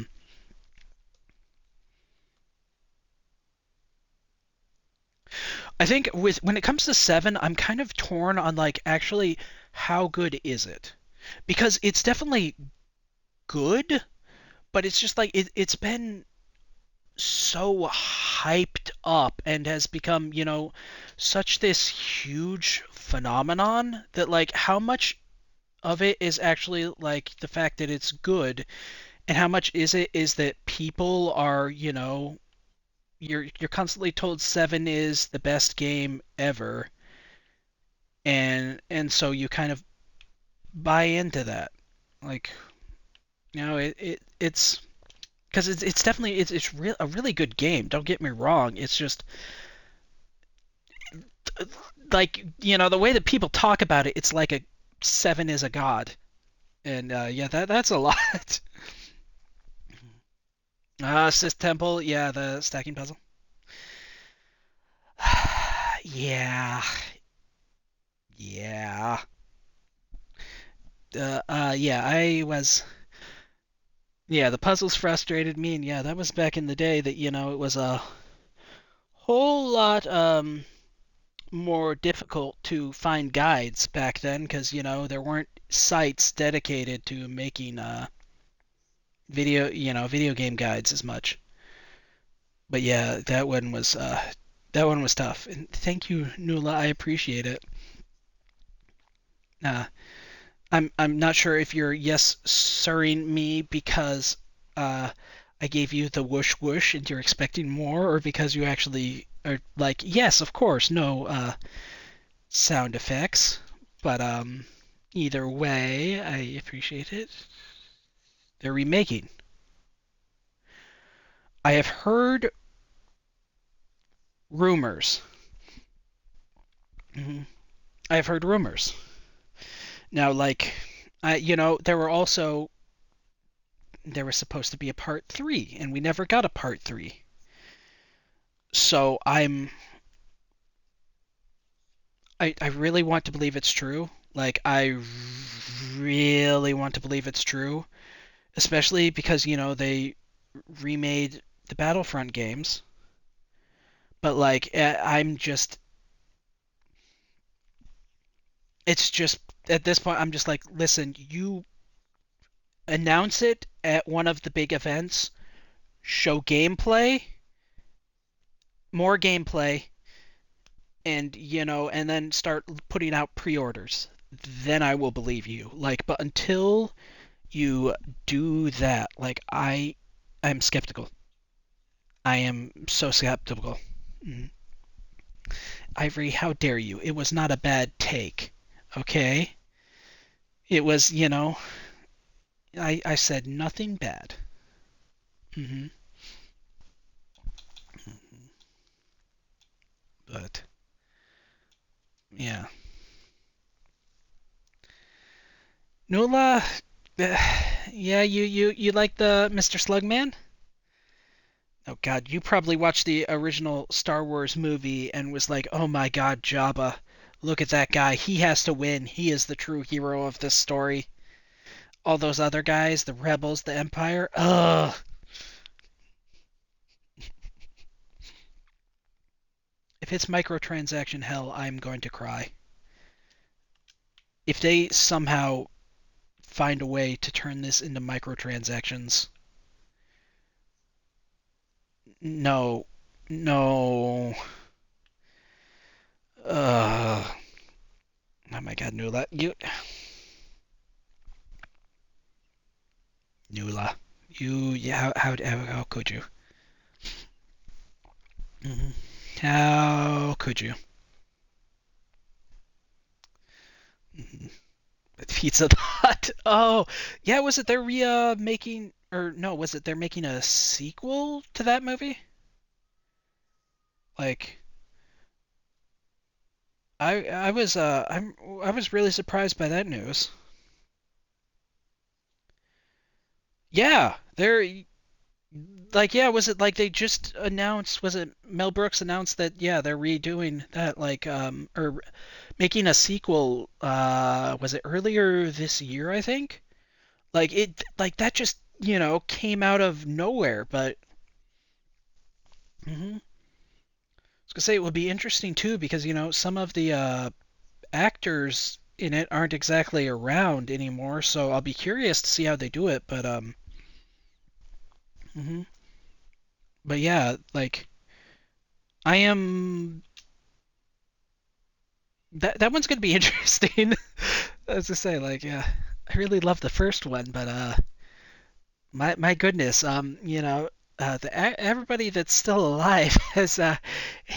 A: think with when it comes to 7, I'm kind of torn on like actually how good is it? Because it's definitely good, but it's just like it's been so hyped up and has become, such this huge phenomenon that like how much of it is actually like the fact that it's good and how much is that people are, you're constantly told 7 is the best game ever, and so you kind of buy into that. Like, it's because it's definitely a really good game. Don't get me wrong. It's just like, the way that people talk about it, it's like a 7 is a god. And yeah, that's a lot. Sith Temple, yeah, the stacking puzzle. Yeah, yeah. Yeah, yeah, the puzzles frustrated me, and yeah, that was back in the day that, it was a whole lot more difficult to find guides back then because, there weren't sites dedicated to making video game guides as much. But yeah, that one was tough. And thank you, Nula. I appreciate it. Uh, I'm not sure if you're yes sirring me because uh, I gave you the whoosh whoosh and you're expecting more, or because you actually are like, yes, of course, no sound effects. But either way, I appreciate it. They're remaking. I have heard rumors. Mhm. I have heard rumors. Now, like, there was supposed to be a part three, and we never got a part three. So I really want to believe it's true. Like, I really want to believe it's true, especially because, they remade the Battlefront games. But like, it's just at this point, I'm just like, listen, you announce it at one of the big events, show gameplay, more gameplay, and then start putting out pre-orders. Then I will believe you. Like, but until you do that, like, I'm skeptical. I am so skeptical. Mm. Ivory, how dare you? It was not a bad take. Okay? It was, I said nothing bad. Hmm. But yeah. Nula, yeah, you like the Mr. Slugman? Oh God, you probably watched the original Star Wars movie and was like, "Oh my God, Jabba, look at that guy. He has to win. He is the true hero of this story." All those other guys, the rebels, the Empire, ugh. If it's microtransaction hell, I'm going to cry. If they somehow find a way to turn this into microtransactions, no, no, oh my God, Nula, yeah, how could you? Hmm. How could you? Hmm. Pizza the Hut. Oh, yeah. Was it they're making, or no? Was it they're making a sequel to that movie? Like, I was really surprised by that news. Yeah, they're like, yeah. Was it like they just announced? Was it Mel Brooks announced that, yeah, they're redoing that, like, or making a sequel? Was it earlier this year? I think. Like that just, came out of nowhere. But I was gonna say it would be interesting too because, some of the actors in it aren't exactly around anymore, so I'll be curious to see how they do it. Mhm. But yeah, like I am that one's gonna be interesting. As I say, like yeah, I really love the first one, but my goodness, everybody that's still alive has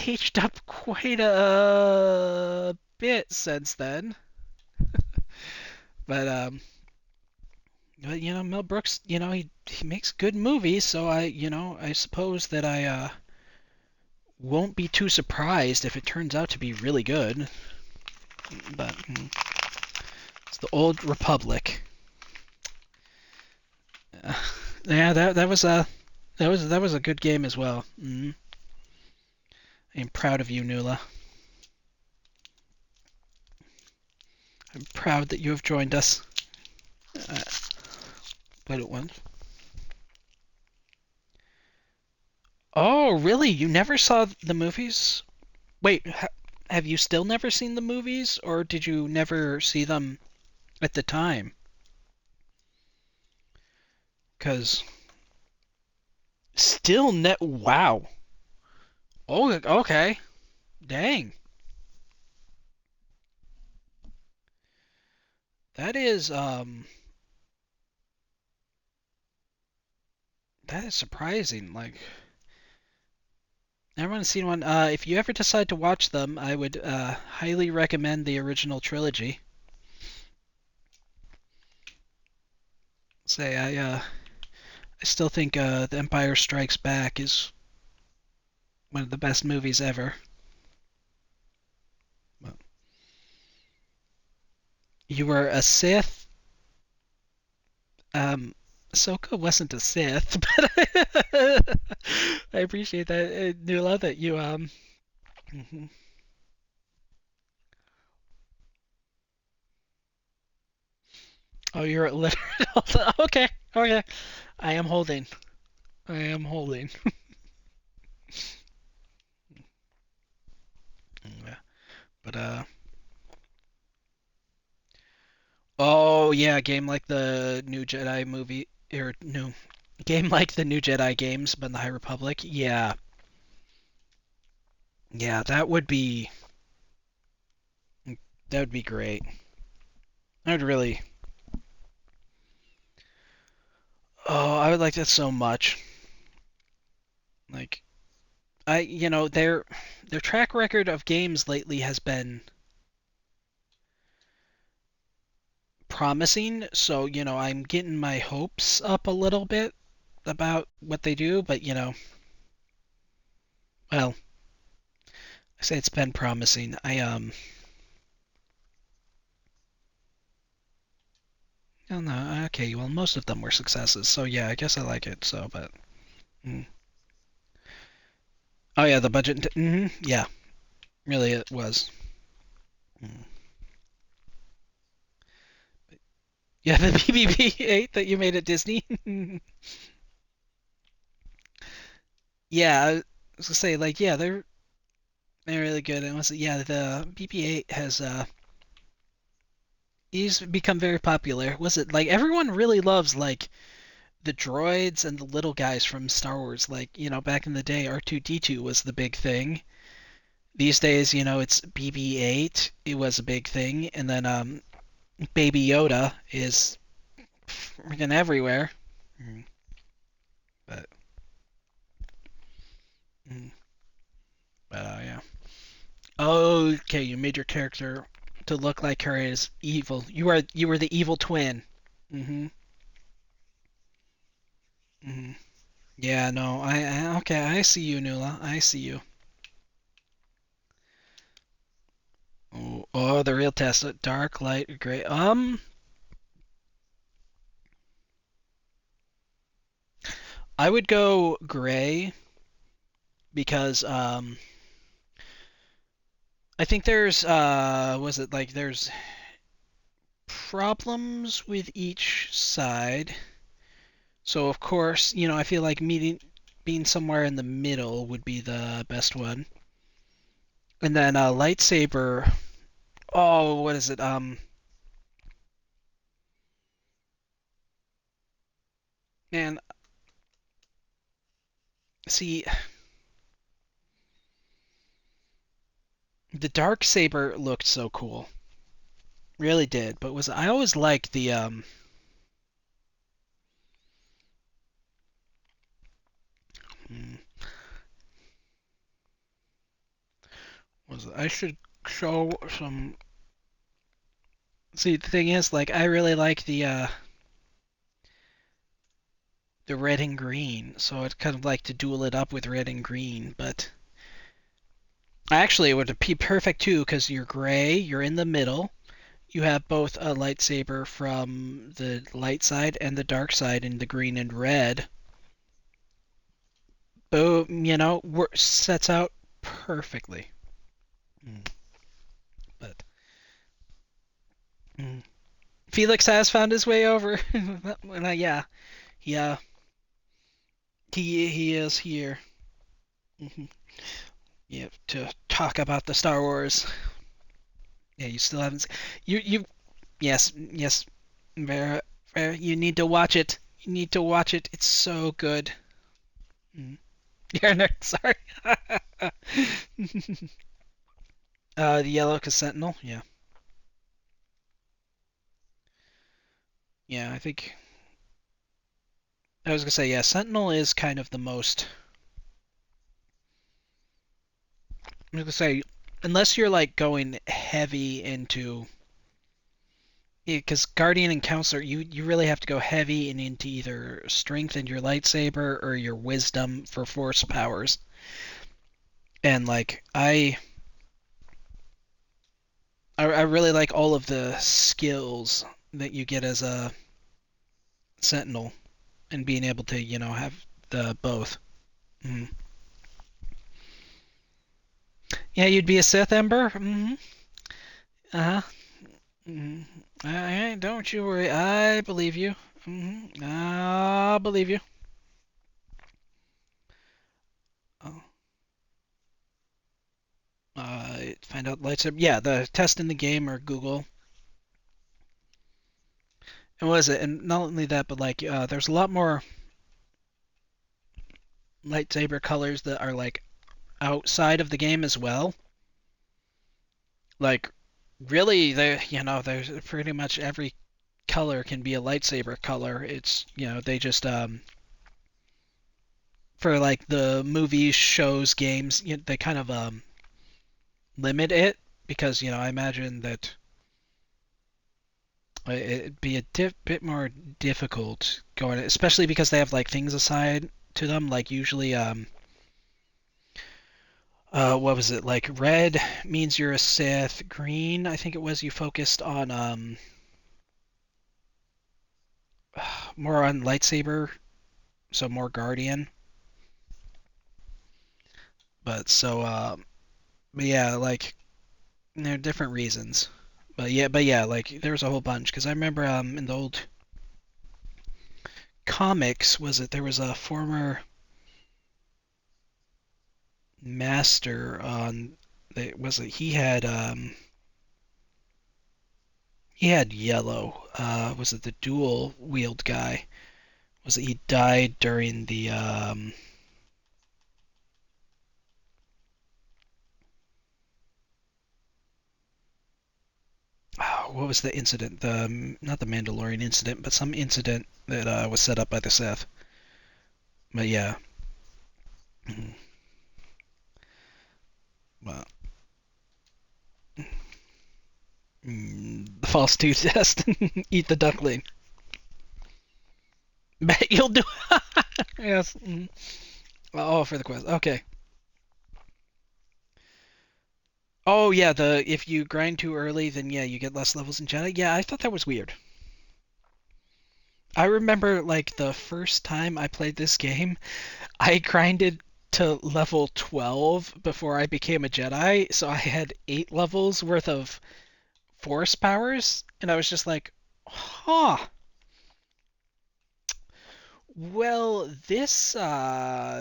A: aged up quite a bit since then. But Mel Brooks, he makes good movies, so I suppose that I won't be too surprised if it turns out to be really good. But it's the Old Republic. Uh, yeah, that was a good game as well. I'm proud of you, Nula. I'm proud that you have joined us. Uh, played it once. Oh, really? You never saw the movies? Wait, have you still never seen the movies, or did you never see them at the time? Because still net. Wow. Oh, okay. Dang. That is that is surprising. Like everyone's seen one. If you ever decide to watch them, I would highly recommend the original trilogy. Say I still think The Empire Strikes Back is one of the best movies ever. You were a Sith. Um, Ahsoka wasn't a Sith, but I appreciate that, Nula, that you mhm. Oh, you're literally okay, okay. I am holding. I am holding. Yeah. But oh yeah, game like the new Jedi movie or new game like the new Jedi games, but in the High Republic. Yeah, yeah, that would be great. I would really. Oh, I would like that so much. Like their track record of games lately has been promising, so I'm getting my hopes up a little bit about what they do, but well, I say it's been promising. I don't know. Okay, well, most of them were successes, so yeah, I guess I like it. So, but mm. Oh yeah, the budget. Yeah, really, it was. Mm. Yeah, the BB-8 that you made at Disney. Yeah, I was gonna say like yeah, they're really good. And was yeah, the BB-8 has he's become very popular. Was it like everyone really loves like the droids and the little guys from Star Wars? Like back in the day, R2D2 was the big thing. These days, it's BB-8. It was a big thing, and then Baby Yoda is freaking everywhere. Mm, But mm, yeah. Okay, you made your character to look like her as evil. You were the evil twin. hmm hmm Yeah, no, okay, I see you, Nula. I see you. Oh, the real test. Dark, light, gray. I would go gray because I think was it like there's problems with each side. So of course, I feel like being somewhere in the middle would be the best one. And then lightsaber. Oh, what is it? And see, the dark saber looked so cool, really did. But was I always liked the hmm, was it, I should show some. See, the thing is, like, I really like the red and green, so I'd kind of like to duel it up with red and green. But actually, it would be perfect too, because you're gray, you're in the middle. You have both a lightsaber from the light side and the dark side in the green and red. Boom, sets out perfectly. Mm, But mm. Felix has found his way over. Yeah, yeah, he is here. Hmm. Yeah, to talk about the Star Wars. Yeah, you still haven't. You yes, yes, Vera, Vera, you need to watch it. You need to watch it. It's so good. Mm. You're a nerd. Sorry. The Yellow Sentinel. Yeah, yeah. I think I was gonna say yeah. Sentinel is kind of the most. I'm gonna say unless you're like going heavy into because Guardian and Counselor, you really have to go heavy and into either strength in your lightsaber or your wisdom for force powers. And like I really like all of the skills that you get as a Sentinel and being able to have the both. Mm. Yeah, you'd be a Sith Ember. Uh-huh. Mm. Don't you worry. I believe you. I believe you. Oh. Find out lightsaber. Yeah, the test in the game or Google. And what is it? And not only that, but like, there's a lot more lightsaber colors that are like outside of the game as well. Like, really, there's pretty much every color can be a lightsaber color. It's, they just for like the movies, shows, games, they kind of limit it because I imagine that it'd be a bit more difficult going, especially because they have like things aside to them. Like usually, what was it? Like red means you're a Sith. Green, I think it was you focused on more on lightsaber, so more Guardian. But yeah, like there are different reasons. But yeah, like there was a whole bunch because I remember in the old comics, was it there was a former master on was it he had yellow. Was it the dual wield guy? Was it he died during the what was the incident? The not the Mandalorian incident, but some incident that was set up by the Sith. But yeah, mm, well, the false tooth test. Eat the duckling. Bet you'll do. Yes. Oh, for the quest. Okay. Oh yeah, the if you grind too early, then yeah, you get less levels in Jedi. Yeah, I thought that was weird. I remember like the first time I played this game, I grinded to level 12 before I became a Jedi, so I had 8 levels worth of force powers, and I was just like, huh. Well, this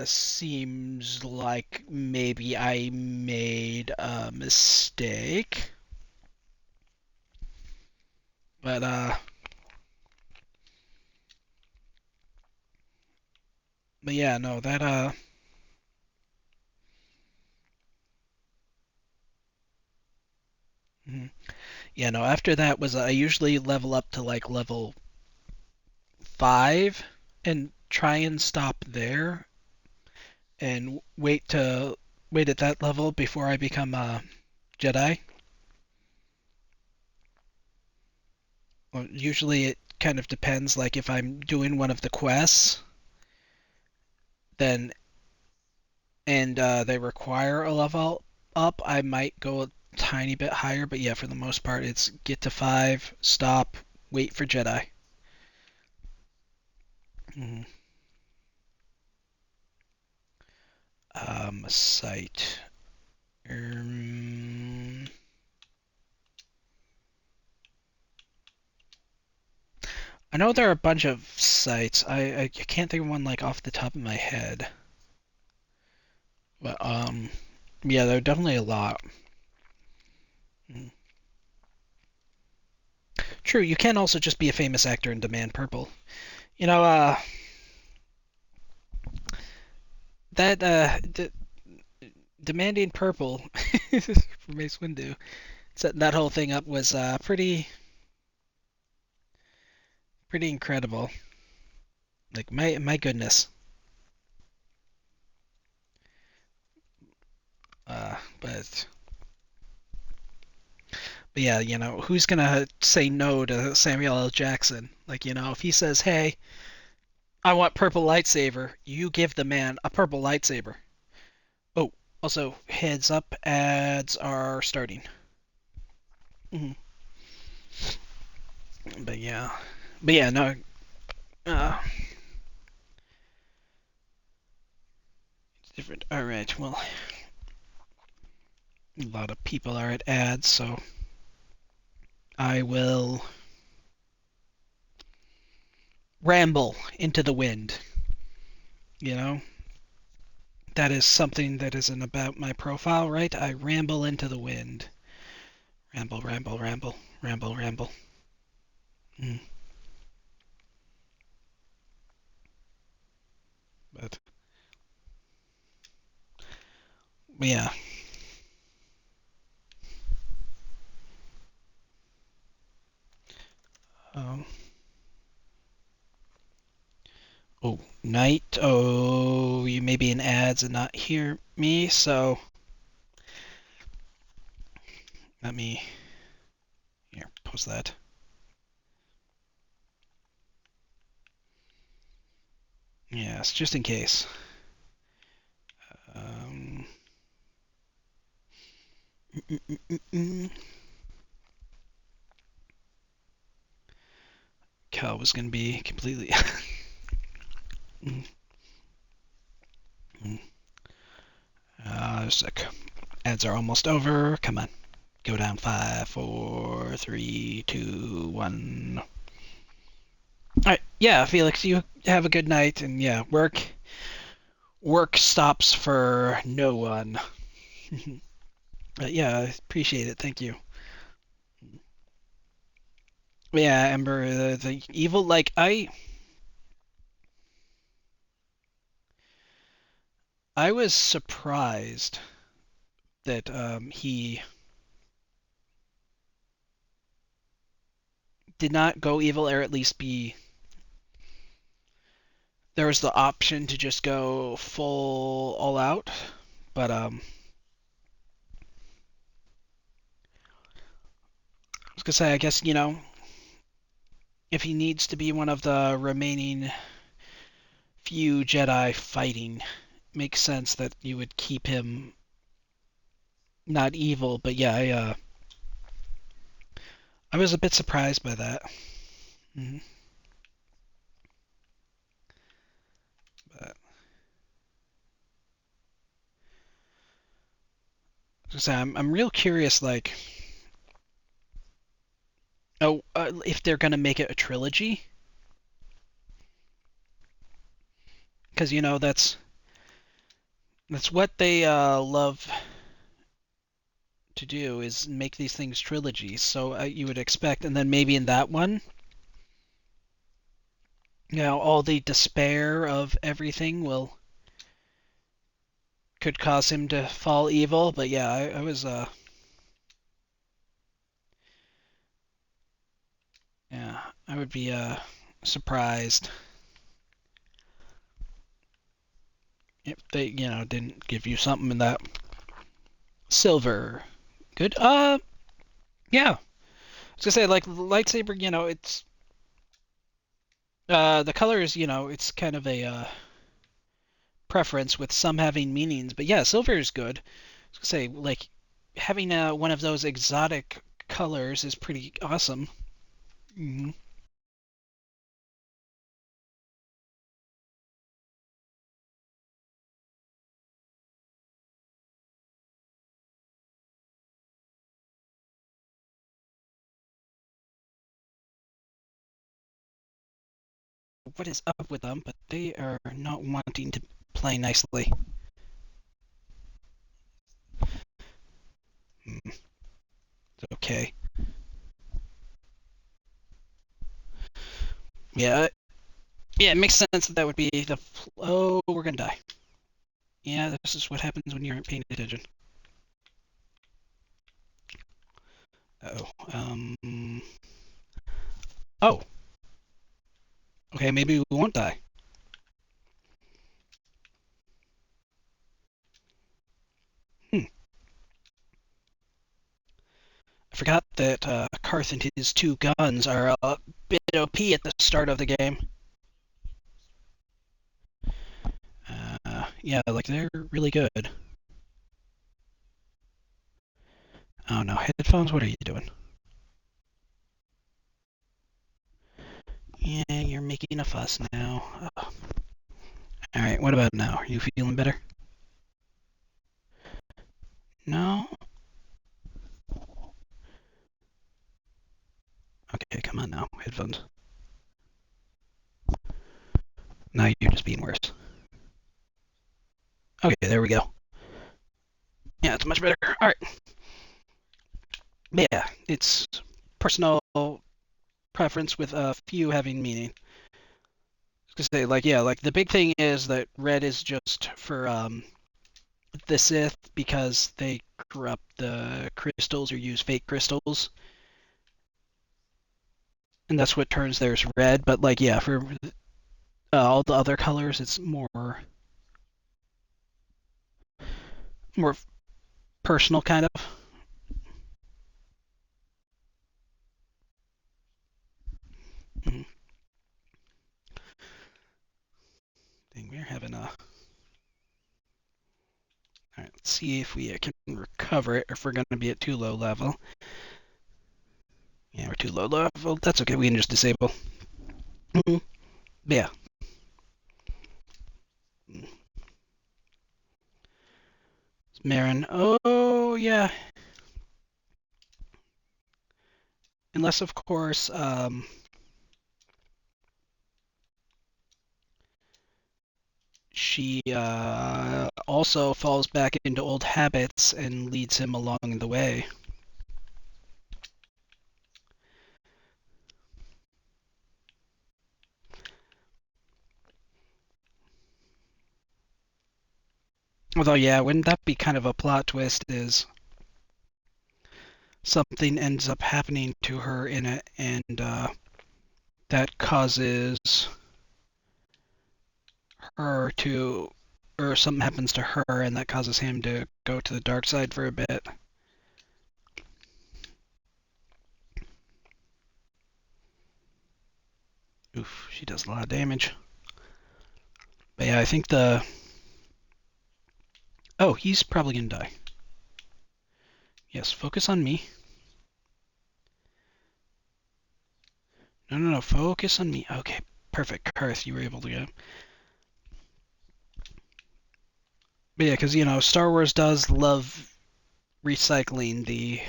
A: seems like maybe I made a mistake. But But yeah, no, that mhm. Yeah, no, after that was I usually level up to like level 5 and try and stop there and wait at that level before I become a Jedi. Well, usually it kind of depends. Like if I'm doing one of the quests, then and they require a level up, I might go a tiny bit higher. But yeah, for the most part, it's get to 5, stop, wait for Jedi. Mhm. A site. Um, I know there are a bunch of sites. I can't think of one like off the top of my head. But yeah, there are definitely a lot. Mm. True, you can also just be a famous actor and demand purple. You know, that demanding purple for Mace Windu, setting that whole thing up was pretty incredible. Like my goodness. But yeah, who's gonna say no to Samuel L. Jackson? Like, if he says, "Hey, I want purple lightsaber," you give the man a purple lightsaber. Oh, also, heads up, ads are starting. Mhm. But yeah, no. Uh, it's different. All right. Well, a lot of people are at ads, so I will ramble into the wind. You know, that is something that isn't about my profile, right? I ramble into the wind. Ramble, ramble, ramble, ramble, ramble. Mm, but yeah. Um, oh, night. Oh, you may be in ads and not hear me, so let me here post that. Yes, just in case. Um, mm, mm, mm, mm. Cal was gonna be completely. Mm, mm. Just a sec. Ads are almost over. Come on. Go down 5, 4, 3, 2, 1. All right. Yeah, Felix, you have a good night, and yeah, work stops for no one. Yeah, I appreciate it. Thank you. Yeah, Ember, the evil. Like I was surprised that he did not go evil, or at least be. There was the option to just go full all out, but I was gonna say, I guess if he needs to be one of the remaining few Jedi fighting, makes sense that you would keep him not evil. But yeah, I was a bit surprised by that. Hmm. But say, I'm real curious, like, oh, if they're gonna make it a trilogy, because that's what they love to do is make these things trilogies. So you would expect, and then maybe in that one, all the despair of everything will could cause him to fall evil. But yeah, I was yeah, I would be surprised if they didn't give you something in that silver. Good. Yeah. I was gonna say like lightsaber. It's the colors. It's kind of a preference with some having meanings. But yeah, silver is good. I was gonna say like having one of those exotic colors is pretty awesome. Hmm. What is up with them? But they are not wanting to play nicely. Hmm. Okay. Yeah. Yeah, it makes sense that that would be the. Oh, we're gonna die. Yeah, this is what happens when you aren't paying attention. Oh. Oh. Okay, maybe we won't die. Hmm. I forgot that Karth and his two guns are a bit OP at the start of the game. Yeah, like they're really good. Oh no, headphones, what are you doing? Yeah, you're making a fuss now. Oh. All right, what about now? Are you feeling better? No? Okay, come on now, headphones. Now you're just being worse. Okay, there we go. Yeah, it's much better. All right. Yeah, it's personal preference with a few having meaning. I was gonna say, like, yeah, like the big thing is that red is just for the Sith because they corrupt the crystals or use fake crystals, and that's what turns theirs red. But like, yeah, for all the other colors, it's more personal kind of. Mm. Thing we're having a. All right, let's see if we can recover it, or if we're going to be at too low level. Yeah, we're too low level. That's okay. We can just disable. Mm-hmm. Yeah. Marin. Oh yeah. Unless of course she also falls back into old habits and leads him along the way. Although, yeah, wouldn't that be kind of a plot twist? Is something ends up happening to her in it, and that causes her to, or something happens to her, and that causes him to go to the dark side for a bit. Oof, she does a lot of damage. But yeah, I think the. Oh, he's probably gonna die. Yes, focus on me. No, no, no, focus on me. Okay, perfect. Karth, you were able to get. But yeah, because Star Wars does love recycling the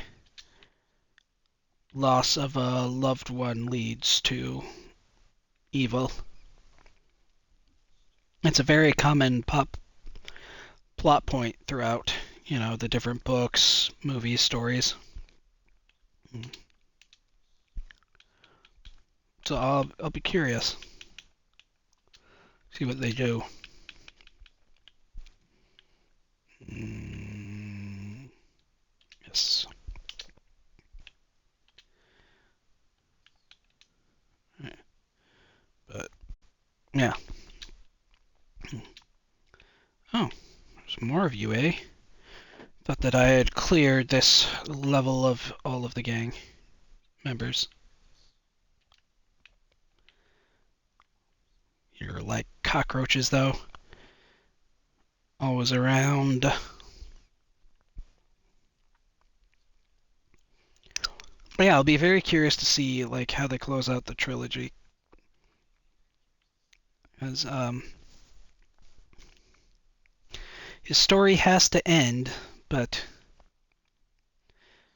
A: loss of a loved one leads to evil. It's a very common pop plot point throughout, the different books, movies, stories. So I'll be curious. See what they do. Yes. But yeah. Oh, there's more of you, eh? Thought that I had cleared this level of all of the gang members. You're like cockroaches, though. Always around. But yeah, I'll be very curious to see like how they close out the trilogy. As his story has to end, but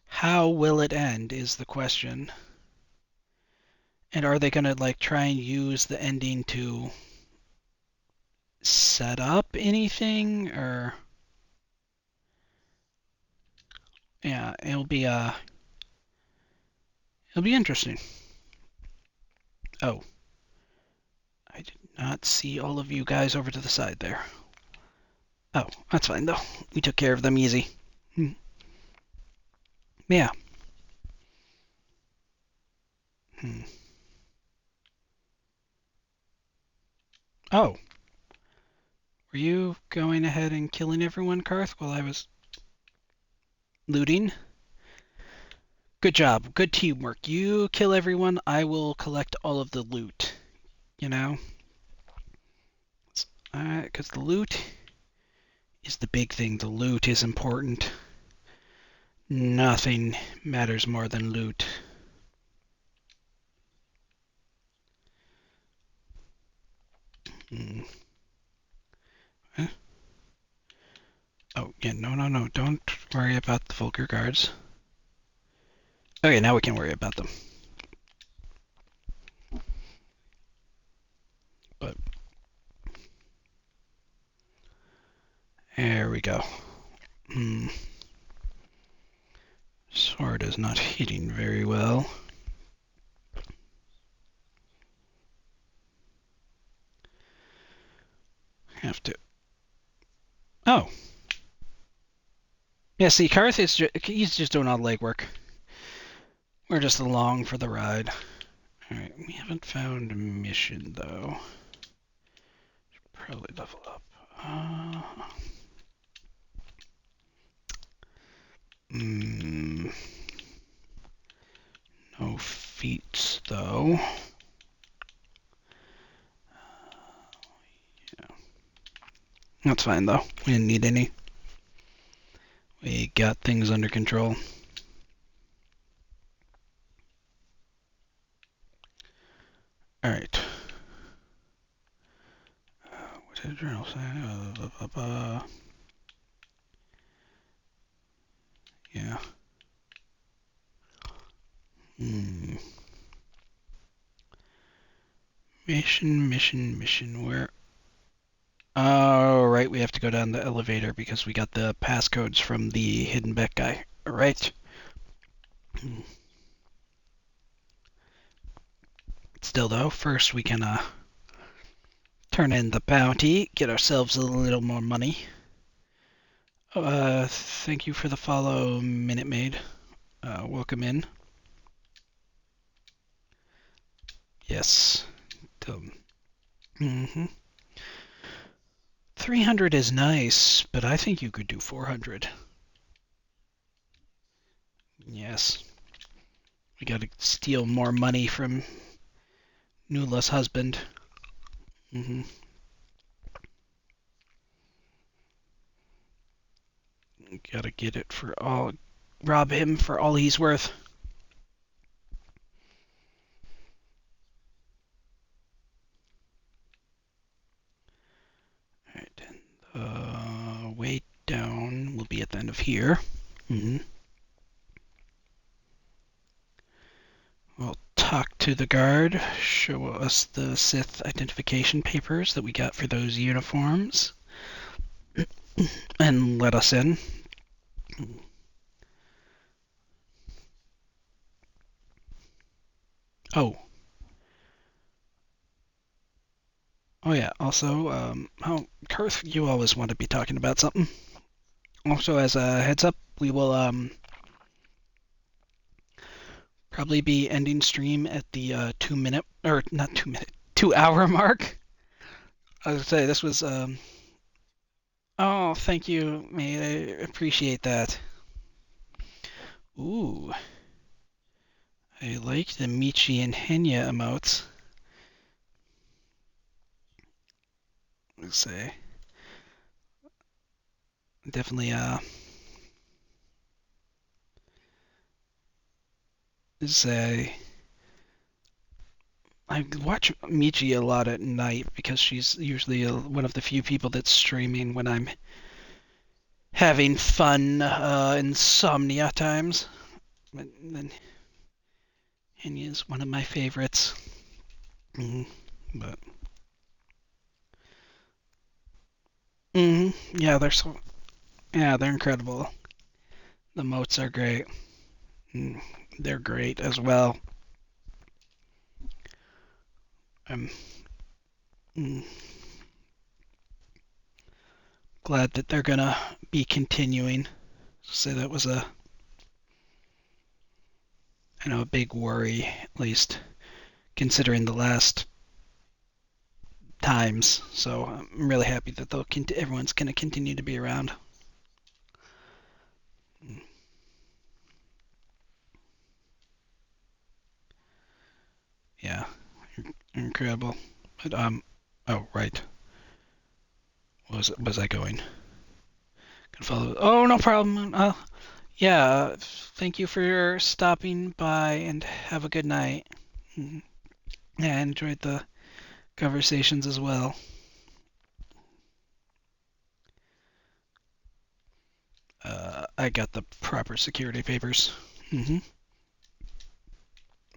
A: how will it end is the question. And are they gonna like try and use the ending to set up anything, or yeah, it'll be interesting. Oh, I did not see all of you guys over to the side there. Oh, that's fine though. We took care of them easy. Yeah. Hmm. Oh, were you going ahead and killing everyone, Karth, while I was looting? Good job. Good teamwork. You kill everyone, I will collect all of the loot. You know? Because the loot is the big thing. The loot is important. Nothing matters more than loot. Hmm. Huh? Oh, yeah, no. Don't worry about the Vulgar guards. Okay, now we can worry about them. But there we go. Hmm. Sword is not hitting very well. Have to. Oh. Yeah, see, Karth is he's just doing all the legwork. We're just along for the ride. Alright, we haven't found a mission, though. Should probably level up. Mm, no feats, though. Yeah. That's fine, though. We didn't need any. We got things under control. Alright. What did the journal say? Yeah. Hmm. Mission. Where? Oh, right. We have to go down the elevator because we got the passcodes from the Hidden Beck guy. All right. Still, though, first we can turn in the bounty, get ourselves a little more money. Thank you for the follow, Minute Maid. Welcome in. Yes. Mm-hmm. 300 is nice, but I think you could do 400. Yes. We gotta steal more money from Nula's husband. Mm-hmm. Gotta get it for all. Rob him for all he's worth. Alright, and way down will be at the end of here. Mm-hmm. We'll talk to the guard, show us the Sith identification papers that we got for those uniforms, and let us in. Oh. Oh yeah. Also, oh, Kurth, you always want to be talking about something. Also, as a heads up, we will probably be ending stream at the 2 minute or not 2 minute, 2 hour mark. I was gonna say this was oh, thank you, mate. I appreciate that. Ooh, I like the Michi and Henya emotes. Let's say definitely say I watch Michi a lot at night because she's usually one of the few people that's streaming when I'm having fun insomnia times. But then Henya is one of my favorites. Mm, but yeah, they're incredible. The moats are great. Mm, they're great as well. I'm mm, glad that they're gonna be continuing. So that was a big worry, at least considering the last times. So I'm really happy that everyone's gonna continue to be around. Yeah, incredible. But oh right, was I going? Can follow. Oh, no problem. Yeah, thank you for stopping by and have a good night. Mhm. Yeah, I enjoyed the conversations as well. I got the proper security papers.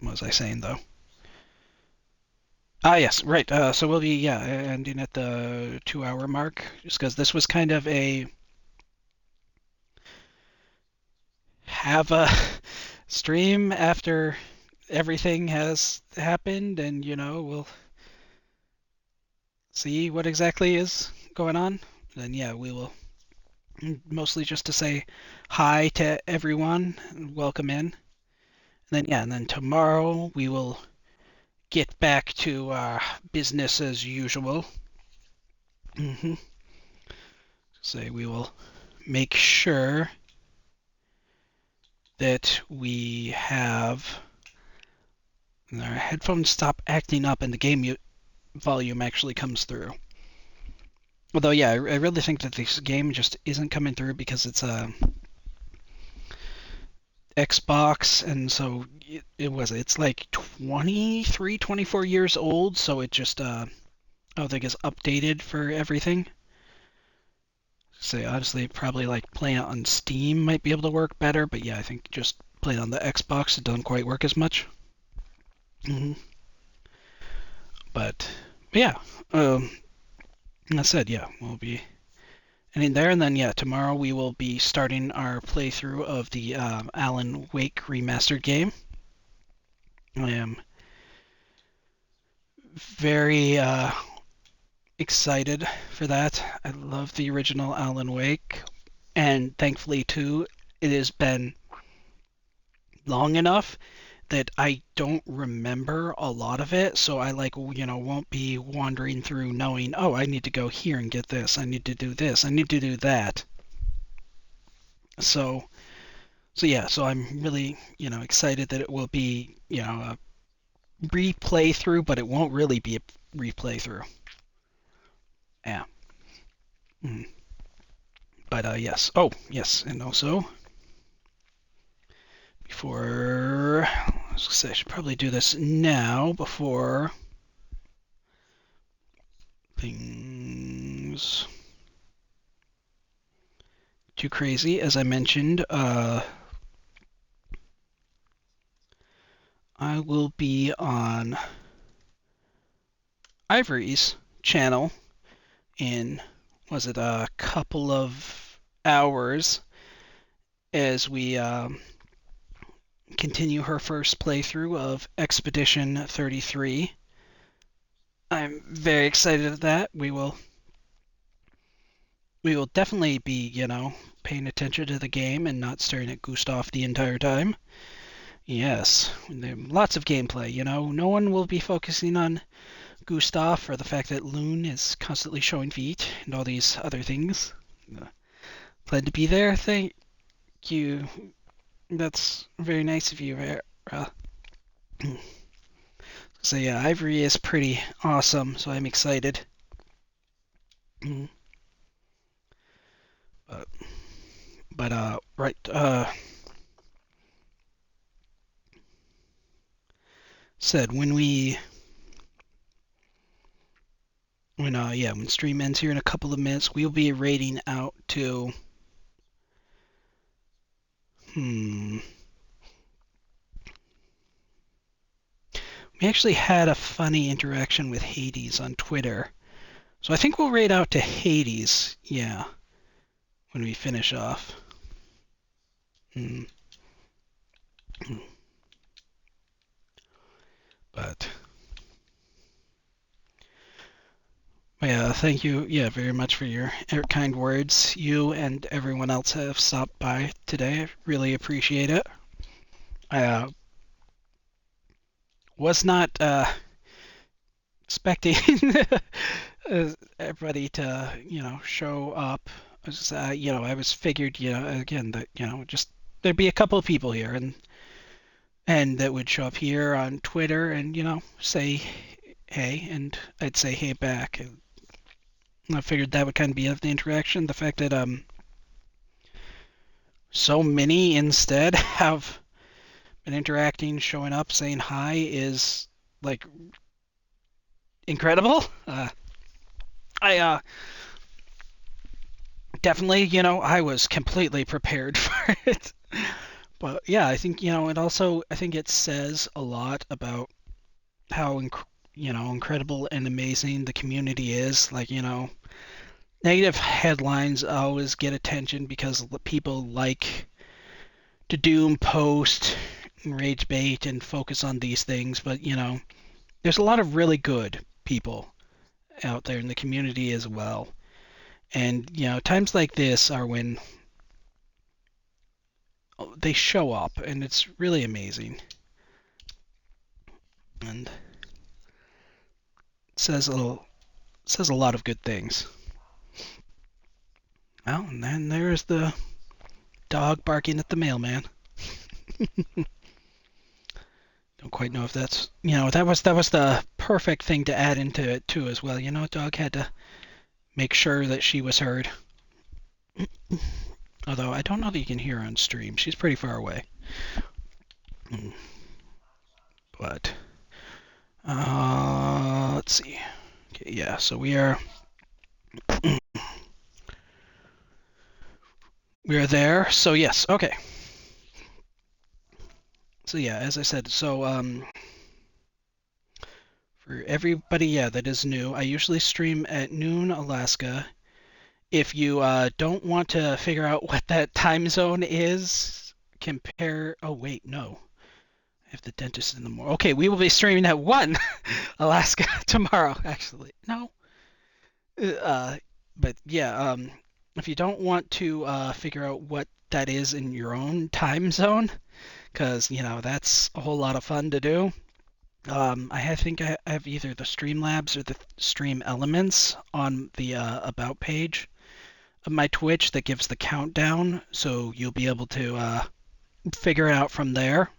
A: What was I saying though? Ah, yes, right. So we'll be ending at the 2 hour mark, just because this was kind of a have a stream after everything has happened, and we'll see what exactly is going on. Then yeah, we will mostly just to say hi to everyone and welcome in. And then tomorrow we will get back to business as usual. hmm Say we will make sure that we have our headphones stop acting up and the game volume actually comes through. Although, yeah, I really think that this game just isn't coming through because it's a Xbox, and so it's like 23, 24 years old, so it just I don't think is updated for everything. So honestly, probably like playing it on Steam might be able to work better, but yeah, I think just playing on the Xbox it doesn't quite work as much. hmm But yeah, um, I said yeah, we'll be ending there, and then yeah, tomorrow we will be starting our playthrough of the Alan Wake remastered game. I am very excited for that. I love the original Alan Wake, and thankfully too, it has been long enough that I don't remember a lot of it, so I won't be wandering through knowing, oh, I need to go here and get this, I need to do this, I need to do that. So yeah, so I'm really, excited that it will be, a replay through, but it won't really be a replay through. Yeah. Mm. But yes. Oh, yes, and also before I was gonna say I should probably do this now before things too crazy. As I mentioned, I will be on Ivory's channel in was it a couple of hours as we continue her first playthrough of Expedition 33. I'm very excited at that. We will definitely be, paying attention to the game and not staring at Gustav the entire time. Yes, lots of gameplay, No one will be focusing on Gustav or the fact that Loon is constantly showing feet and all these other things. Glad to be there. Thank you. That's very nice of you, Vera. So yeah, Ivory is pretty awesome, so I'm excited. But right, said when stream ends here in a couple of minutes, we'll be raiding out to we actually had a funny interaction with Hades on Twitter. So I think we'll raid out to Hades, yeah, when we finish off. Hmm. But yeah, thank you, yeah, very much for your kind words. You and everyone else have stopped by today. I really appreciate it. I was not expecting everybody to, show up. I was figured, again that, just there'd be a couple of people here and that would show up here on Twitter and, say hey, and I'd say hey back. And I figured that would kind of be the interaction. The fact that so many instead have been interacting, showing up, saying hi is like incredible. I definitely, I was completely prepared for it. But yeah, I think, I think it says a lot about how, incredible and amazing the community is. Like, negative headlines always get attention because people like to doom post and rage bait and focus on these things. But, there's a lot of really good people out there in the community as well. And, times like this are when they show up, and it's really amazing. And says a lot of good things. Well, and then there's the dog barking at the mailman. Don't quite know if that's that was the perfect thing to add into it too as well. Dog had to make sure that she was heard. Although I don't know that you can hear her on stream. She's pretty far away. But let's see. Okay, yeah, so we are there. So yes, okay. So yeah, as I said, so for everybody, yeah, that is new, I usually stream at noon Alaska. If you don't want to figure out what that time zone is, compare. Oh wait, no. I have the dentist in the morning. Okay, we will be streaming at 1 Alaska tomorrow, actually. No. Uh, but yeah, if you don't want to figure out what that is in your own time zone, because, that's a whole lot of fun to do. think I have either the Streamlabs or the Stream Elements on the About page of my Twitch that gives the countdown, so you'll be able to figure it out from there.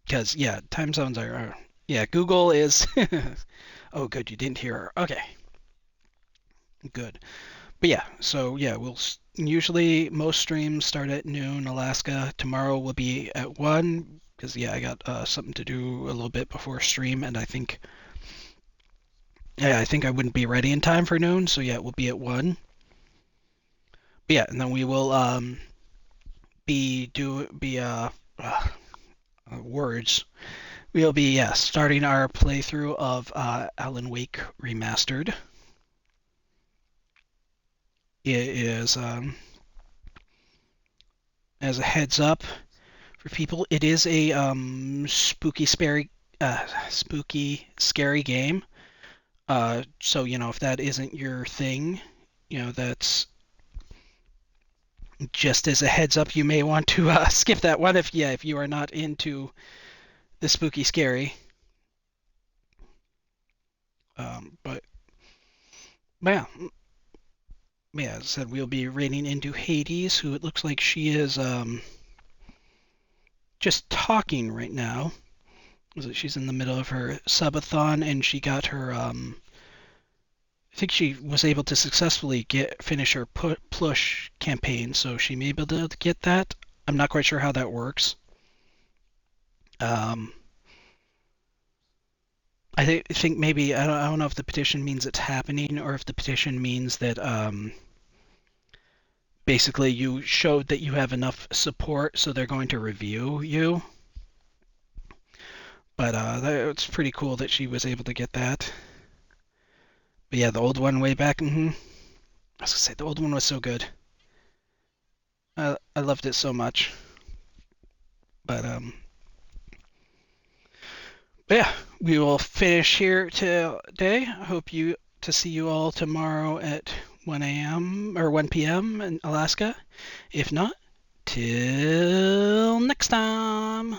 A: Because, yeah, time zones are. Yeah, Google is. Oh, good, you didn't hear her. Okay, good. But yeah, so yeah, we'll usually most streams start at noon Alaska. Tomorrow will be at 1 because yeah, I got something to do a little bit before stream, and I think I wouldn't be ready in time for noon, so yeah, it will be at 1. But yeah, and then we will words. We'll be starting our playthrough of Alan Wake Remastered. It is as a heads up for people, it is a spooky, scary, spooky, scary game. So if that isn't your thing, that's just as a heads up, you may want to skip that one if you are not into the spooky, scary. But yeah, yeah, as I said, we'll be raiding into Hades, who it looks like she is just talking right now. She's in the middle of her subathon, and she got her. I think she was able to successfully finish her plush campaign, so she may be able to get that. I'm not quite sure how that works. Um, I think maybe I don't know if the petition means it's happening or if the petition means that basically you showed that you have enough support, so they're going to review you. But it's pretty cool that she was able to get that. But yeah, the old one way back. I was gonna say the old one was so good. I loved it so much. But but yeah, we will finish here today. I hope to see you all tomorrow at 1 a.m. or 1 p.m. in Alaska. If not, till next time.